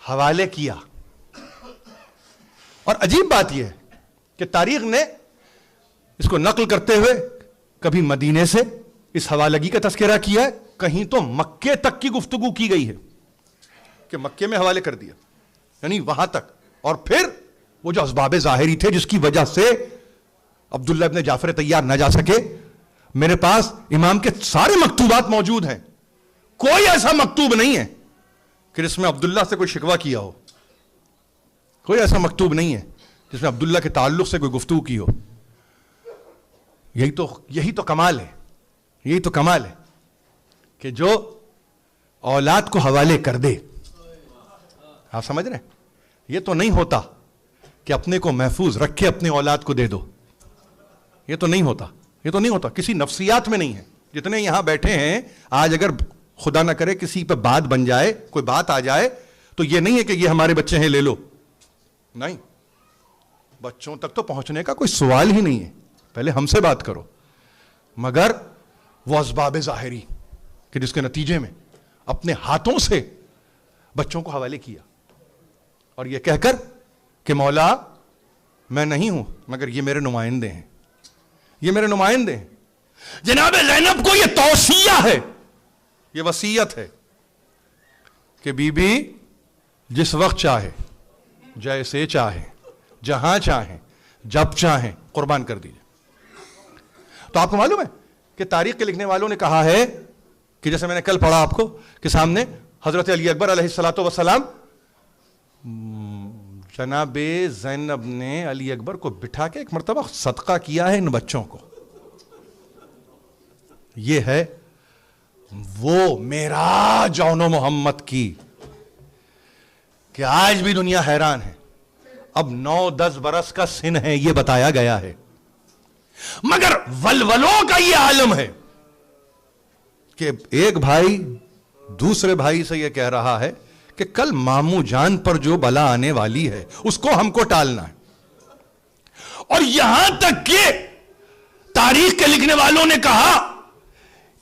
حوالے کیا. اور عجیب بات یہ ہے کہ تاریخ نے اس کو نقل کرتے ہوئے کبھی مدینے سے اس حوالگی کا تذکرہ کیا ہے، کہیں تو مکے تک کی گفتگو کی گئی ہے کہ مکے میں حوالے کر دیا، یعنی وہاں تک. اور پھر وہ جو اسباب ظاہری تھے جس کی وجہ سے عبداللہ ابن جعفر طیار نہ جا سکے، میرے پاس امام کے سارے مکتوبات موجود ہیں. کوئی ایسا مکتوب نہیں ہے کہ جس میں عبداللہ سے کوئی شکوہ کیا ہو. کوئی ایسا مکتوب نہیں ہے جس میں عبداللہ کے تعلق سے کوئی گفتگو کی ہو. یہی تو کمال ہے. یہی تو کمال ہے کہ جو اولاد کو حوالے کر دے. آپ سمجھ رہے ہیں؟ یہ تو نہیں ہوتا کہ اپنے کو محفوظ رکھے اپنے اولاد کو دے دو. یہ تو نہیں ہوتا. یہ تو نہیں ہوتا. کسی نفسیات میں نہیں ہے. جتنے یہاں بیٹھے ہیں آج اگر خدا نہ کرے کسی پہ بات بن جائے, کوئی بات آ جائے, تو یہ نہیں ہے کہ یہ ہمارے بچے ہیں لے لو, نہیں, بچوں تک تو پہنچنے کا کوئی سوال ہی نہیں ہے, پہلے ہم سے بات کرو. مگر وہ اسباب ظاہری کہ جس کے نتیجے میں اپنے ہاتھوں سے بچوں کو حوالے کیا, اور یہ کہہ کر کہ مولا میں نہیں ہوں مگر یہ میرے نمائندے ہیں, یہ میرے نمائندے ہیں. جناب زینب کو یہ توصیہ ہے, یہ وصیت ہے کہ بی بی جس وقت چاہے, جیسے چاہے, جہاں چاہیں, جب چاہیں قربان کر دیجئے. تو آپ کو معلوم ہے کہ تاریخ کے لکھنے والوں نے کہا ہے کہ جیسے میں نے کل پڑھا آپ کو کہ سامنے حضرت علی اکبر علیہ الصلوۃ والسلام, جناب زینب نے علی اکبر کو بٹھا کے ایک مرتبہ صدقہ کیا ہے ان بچوں کو. یہ ہے وہ معراج جون و محمد کی کہ آج بھی دنیا حیران ہے. اب 9-10 برس کا سن ہے یہ بتایا گیا ہے, مگر ولولوں کا یہ عالم ہے کہ ایک بھائی دوسرے بھائی سے یہ کہہ رہا ہے کہ کل ماموں جان پر جو بلا آنے والی ہے اس کو ہم کو ٹالنا ہے. اور یہاں تک کہ تاریخ کے لکھنے والوں نے کہا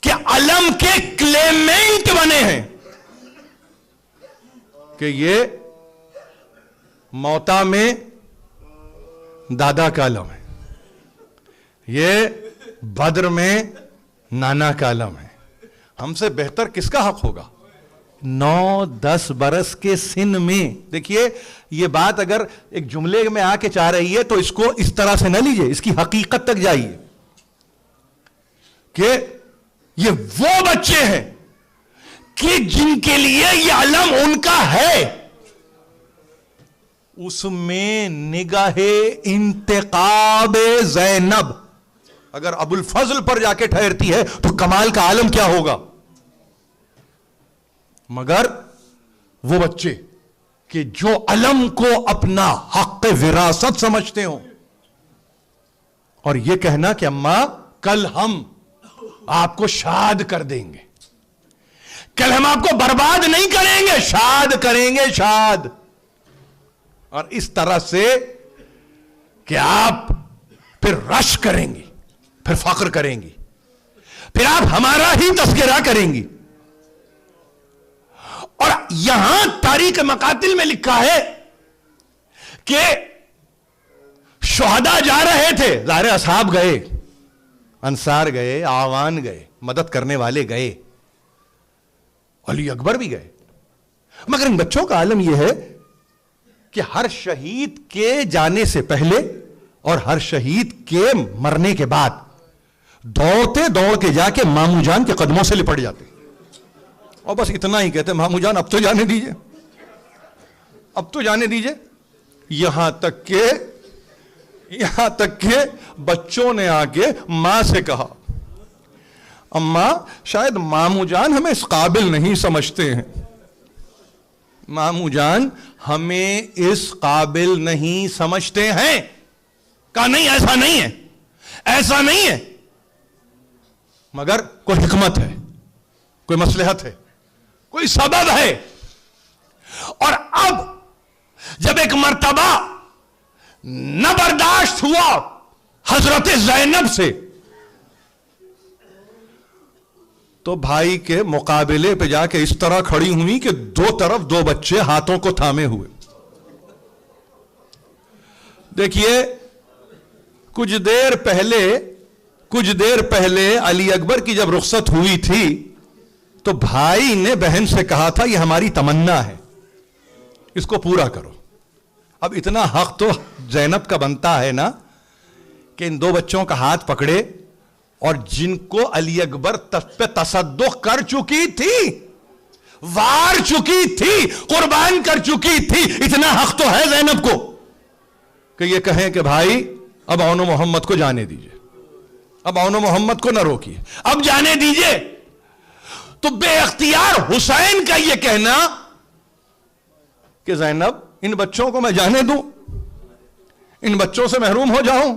کہ علم کے کلیمنٹ بنے ہیں کہ یہ موتا میں دادا کا علم ہے, یہ بدر میں نانا کا علم ہے. ہم سے بہتر کس کا حق ہوگا 9-10 برس کے سن میں. دیکھیے یہ بات اگر ایک جملے میں آ کے چاہ رہی ہے تو اس کو اس طرح سے نہ لیجئے, اس کی حقیقت تک جائیے کہ یہ وہ بچے ہیں کہ جن کے لیے یہ علم ان کا ہے. اس میں نگاہ انتقاب زینب اگر ابو الفضل پر جا کے ٹھہرتی ہے تو کمال کا عالم کیا ہوگا. مگر وہ بچے کہ جو علم کو اپنا حق وراثت سمجھتے ہوں, اور یہ کہنا کہ اماں کل ہم آپ کو شاد کر دیں گے, کل ہم آپ کو برباد نہیں کریں گے, شاد کریں گے, شاد. اور اس طرح سے کہ آپ پھر رش کریں گی, پھر فخر کریں گی, پھر آپ ہمارا ہی تذکرہ کریں گی. اور یہاں تاریخ مقاتل میں لکھا ہے کہ شہداء جا رہے تھے, ظاہر اصحاب گئے, انصار گئے, آوان گئے, مدد کرنے والے گئے, علی اکبر بھی گئے, مگر ان بچوں کا عالم یہ ہے کہ ہر شہید کے جانے سے پہلے اور ہر شہید کے مرنے کے بعد دوڑتے دوڑ کے جا کے ماموں جان کے قدموں سے لپٹ جاتے اور بس اتنا ہی کہتے ماموں جان اب تو جانے دیجئے, اب تو جانے دیجئے. یہاں تک کہ بچوں نے آ کے ماں سے کہا اماں شاید ماموں جان ہمیں اس قابل نہیں سمجھتے ہیں, ماموں جان ہمیں اس قابل نہیں سمجھتے ہیں. کہا نہیں ایسا نہیں ہے, ایسا نہیں ہے, مگر کوئی حکمت ہے, کوئی مصلحت ہے, کوئی سبب ہے. اور اب جب ایک مرتبہ نہ برداشت ہوا حضرت زینب سے تو بھائی کے مقابلے پہ جا کے اس طرح کھڑی ہوئی کہ دو طرف دو بچے ہاتھوں کو تھامے ہوئے. دیکھیے کچھ دیر پہلے علی اکبر کی جب رخصت ہوئی تھی تو بھائی نے بہن سے کہا تھا یہ ہماری تمنا ہے, اس کو پورا کرو. اب اتنا حق تو زینب کا بنتا ہے نا کہ ان دو بچوں کا ہاتھ پکڑے, اور جن کو علی اکبر پہ تصدق کر چکی تھی, وار چکی تھی, قربان کر چکی تھی, اتنا حق تو ہے زینب کو کہ یہ کہیں کہ بھائی اب عون و محمد کو جانے دیجئے, اب عون و محمد کو نہ روکیے, اب جانے دیجئے. تو بے اختیار حسین کا یہ کہنا کہ زینب ان بچوں کو میں جانے دوں, ان بچوں سے محروم ہو جاؤں,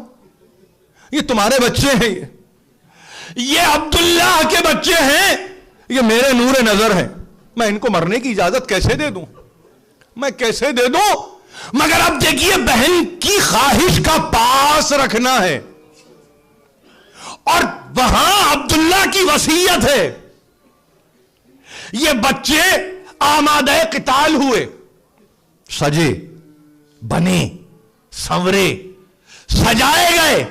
یہ تمہارے بچے ہیں, یہ عبداللہ کے بچے ہیں, یہ میرے نور نظر ہیں، میں ان کو مرنے کی اجازت کیسے دے دوں؟ میں کیسے دے دوں؟ مگر اب دیکھیے، بہن کی خواہش کا پاس رکھنا ہے، اور وہاں عبداللہ کی وصیت ہے. یہ بچے آمادہ قتال ہوئے، سجے بنے سنورے، سجائے گئے،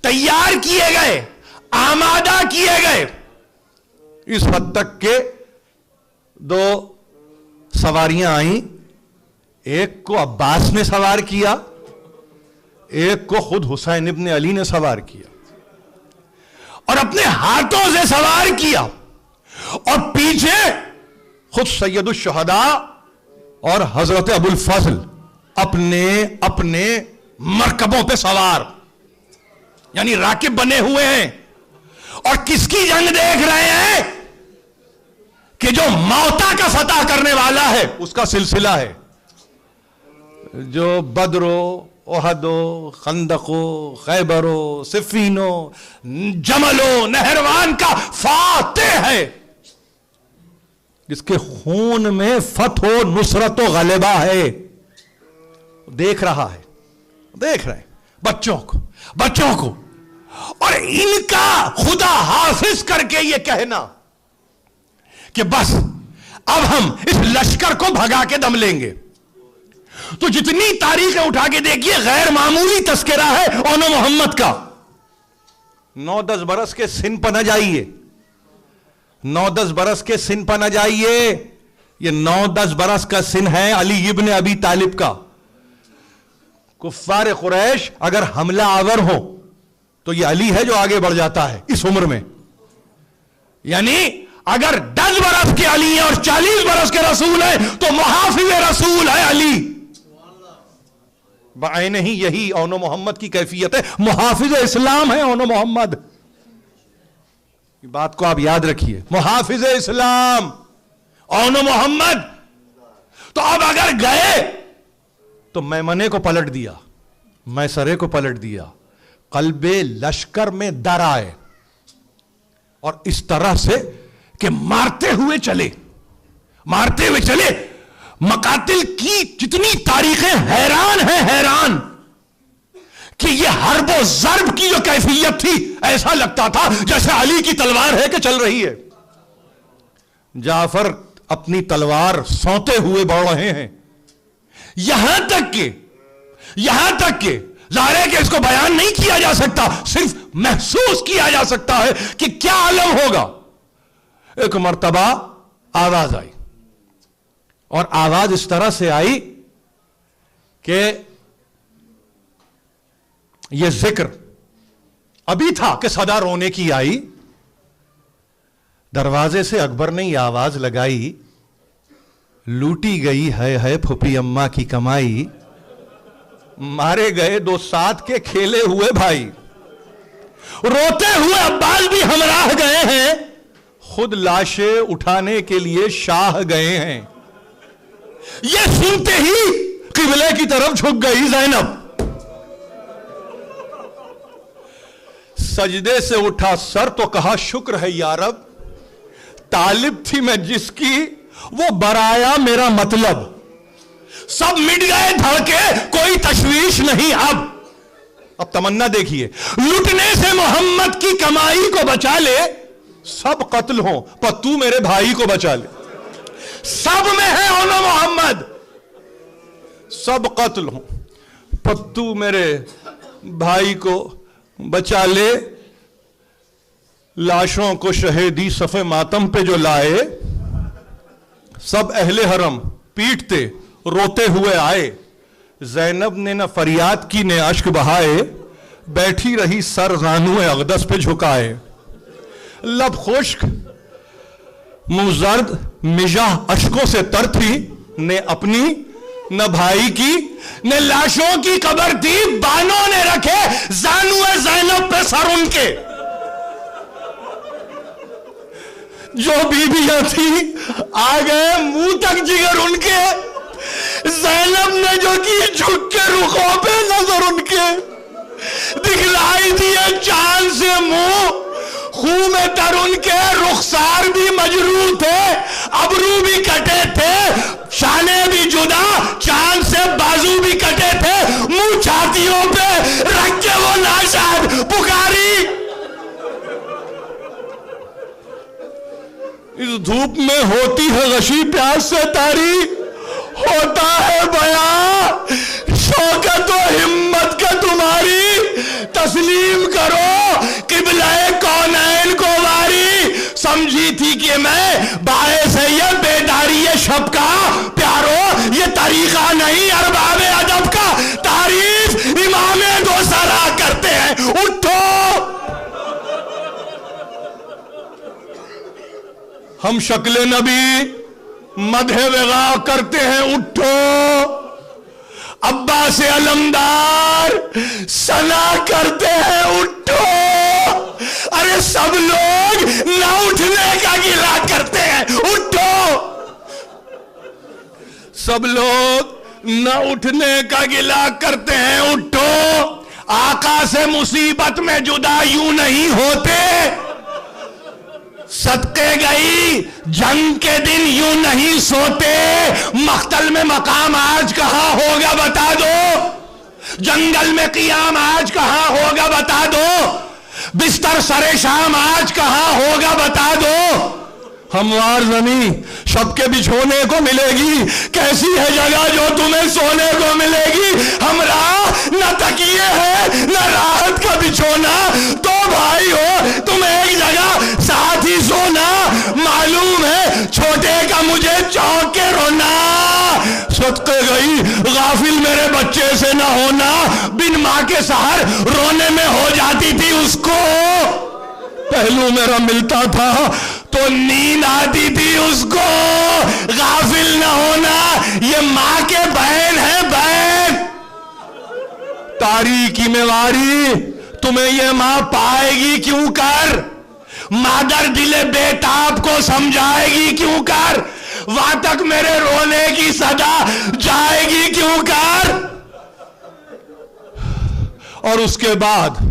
تیار کیے گئے، آمادہ کیے گئے، اس حد تک کہ 2 سواریاں آئیں. ایک کو عباس نے سوار کیا، ایک کو خود حسین ابن علی نے سوار کیا، اور اپنے ہاتھوں سے سوار کیا، اور پیچھے خود سید الشہداء اور حضرت ابو الفضل اپنے مرکبوں پہ سوار، یعنی راکب بنے ہوئے ہیں. اور کس کی جنگ دیکھ رہے ہیں؟ کہ جو موتا کا فتح کرنے والا ہے اس کا سلسلہ ہے. جو بدرو، احدو، خندقو، خیبرو، صفینو، جملو، نہروان کا فاتح ہے، جس کے خون میں فتح و نصرت و غلبہ ہے. دیکھ رہا ہے، دیکھ رہے ہیں بچوں کو، اور ان کا خدا حافظ کر کے یہ کہنا کہ بس اب ہم اس لشکر کو بھگا کے دم لیں گے. تو جتنی تاریخیں اٹھا کے دیکھیے، غیر معمولی تذکرہ ہے اون محمد کا. 9-10 برس کے سن پر نہ جائیے، 9-10 برس کے سن پر نہ جائیے. یہ 9-10 برس کا سن ہے علی ابن ابی طالب کا. کفار قریش اگر حملہ آور ہو تو یہ علی ہے جو آگے بڑھ جاتا ہے اس عمر میں. یعنی اگر 10 برس کے علی ہیں اور 40 برس کے رسول ہیں تو محافظ رسول ہے علی. بعینہ ہی یہی اون محمد کی کیفیت ہے، محافظ اسلام ہے اون محمد. یہ بات کو آپ یاد رکھیے، محافظ اسلام اون محمد. تو اب اگر گئے تو میمنے کو پلٹ دیا، میسرے کو پلٹ دیا، قلب لشکر میں در آئے، اور اس طرح سے کہ مارتے ہوئے چلے. مقاتل کی جتنی تاریخیں حیران کہ یہ حرب و ضرب کی جو کیفیت تھی، ایسا لگتا تھا جیسے علی کی تلوار ہے کہ چل رہی ہے. جعفر اپنی تلوار سونتے ہوئے بڑھ رہے ہیں، یہاں تک کہ ظاہر ہے کہ اس کو بیان نہیں کیا جا سکتا، صرف محسوس کیا جا سکتا ہے کہ کیا عالم ہوگا. ایک مرتبہ آواز آئی، اور آواز اس طرح سے آئی کہ یہ ذکر ابھی تھا کہ صدا رونے کی آئی. دروازے سے اکبر نے یہ آواز لگائی، لوٹی گئی ہے پھپھی اماں کی کمائی، مارے گئے 2 ساتھ کے کھیلے ہوئے بھائی، روتے ہوئے عباس بھی ہمراہ گئے ہیں، خود لاشیں اٹھانے کے لیے شاہ گئے ہیں. یہ سنتے ہی قبلے کی طرف جھک گئی زینب، سجدے سے اٹھا سر تو کہا شکر ہے یا رب، طالب تھی میں جس کی وہ برایا میرا مطلب. سب مٹ گئے دھڑکے، کوئی تشویش نہیں. اب تمنا دیکھیے، لٹنے سے محمد کی کمائی کو بچا لے، سب قتل ہوں پر تو میرے بھائی کو بچا لے. سب میں ہے اون محمد، سب قتل ہوں پر تو میرے بھائی کو بچا لے. لاشوں کو شہیدی صف ماتم پہ جو لائے، سب اہل حرم پیٹتے روتے ہوئے آئے. زینب نے نہ فریاد کی نہ اشک بہائے، بیٹھی رہی سر زانو اقدس پہ جھکائے. لب خشک منہ زرد مزاح اشکوں سے تر تھی، نہ اپنی نہ بھائی کی نہ لاشوں کی قبر تھی، بانوں نے رکھے زانو زینب پہ سر ان کے. جو بیویاں تھیں آ گئے منہ تک جگر ان کے، زینب نے جو کی جھک کے رخوں پہ نظر ان کے، دکھلائی دیے چاند سے منہ
خون میں تر ان کے رخسار بھی مجروح تھے, ابرو بھی کٹے تھے, شانے بھی جدا, چاند سے بازو بھی کٹے تھے, منہ چھاتیوں پہ رکھ کے وہ ناشاد پکاری. اس دھوپ میں ہوتی ہے غشی پیاس سے تاری, ہوتا ہے بیان شوکت و ہمت کا تمہاری. تسلیم کرو قبلہ کونین کو واری. سمجھی تھی کہ میں باعث یہ بیداری شب کا, پیارو یہ طریقہ نہیں ارباب ادب کا. تعریف امام دو سرا کرتے ہیں, اٹھو. ہم شکل نبی مدح وغا کرتے ہیں, اٹھو. عباس علمدار ثنا کرتے ہیں, اٹھو. ارے سب لوگ نہ اٹھنے کا گلہ کرتے ہیں, اٹھو. سب لوگ نہ اٹھنے کا گلہ کرتے ہیں, اٹھو. آقا سے مصیبت میں جدا یوں نہیں ہوتے, صدقے گئی جنگ کے دن یوں نہیں سوتے. مقتل میں مقام آج کہاں ہوگا بتا دو, جنگل میں قیام آج کہاں ہوگا بتا دو, بستر سر شام آج کہاں ہوگا بتا دو. ہموار زمین شب کے بچھونے کو ملے گی, کیسی ہے جگہ جو تمہیں سونے کو ملے گی. ہمراہ نہ تکیے ہے نہ راحت کا بچھونا, تو بھائی ہو تم ایک جگہ ساتھ ہی سونا. معلوم ہے چھوٹے کا مجھے چونک کے رونا, صدقے گئی غافل میرے بچے سے نہ ہونا. بن ماں کے سحر رونے میں ہو جاتی تھی اس کو, پہلو میرا ملتا تھا تو نیند آتی تھی اس کو. غافل نہ ہونا, یہ ماں کے بہن ہے, بہن. تاریکی میں واری تمہیں یہ ماں پائے گی کیوں کر, مادر دل بیتاب کو سمجھائے گی کیوں کر, وہاں تک میرے رونے کی صدا جائے گی کیوں کر. اور اس کے بعد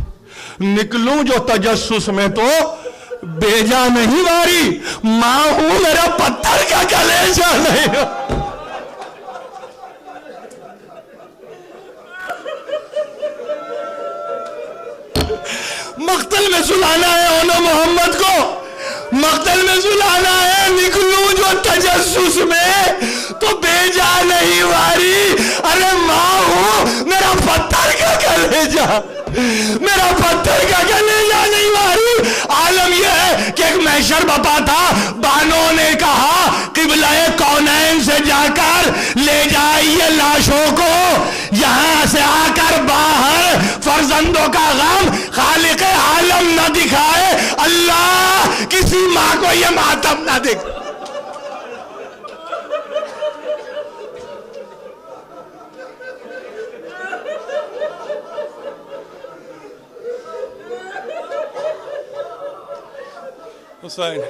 نکلوں جو تجسس میں تو بیجا نہیں واری, ماں ہوں میرا پتھر کا کلیجہ نہیں. مقتل میں سلانا ہے انہوں محمد کو, مقتل میں سلانا ہے. نکلوں جو تجسس میں تو بیجا نہیں واری. ارے ماں ہوں میرا پتھر کا کلیجہ, میرا پتھر کا کلیجہ نہیں واری. عالم یہ ہے کہ ایک محشر بپا تھا, بانوں نے کہا قبلہ کونین سے جا کر لے جائیے لاشوں کو, یہاں سے آ کر باہر فرزندوں کا غم خالق عالم نہ دکھائے. اللہ کسی ماں کو یہ ماتم نہ دکھائے. حسین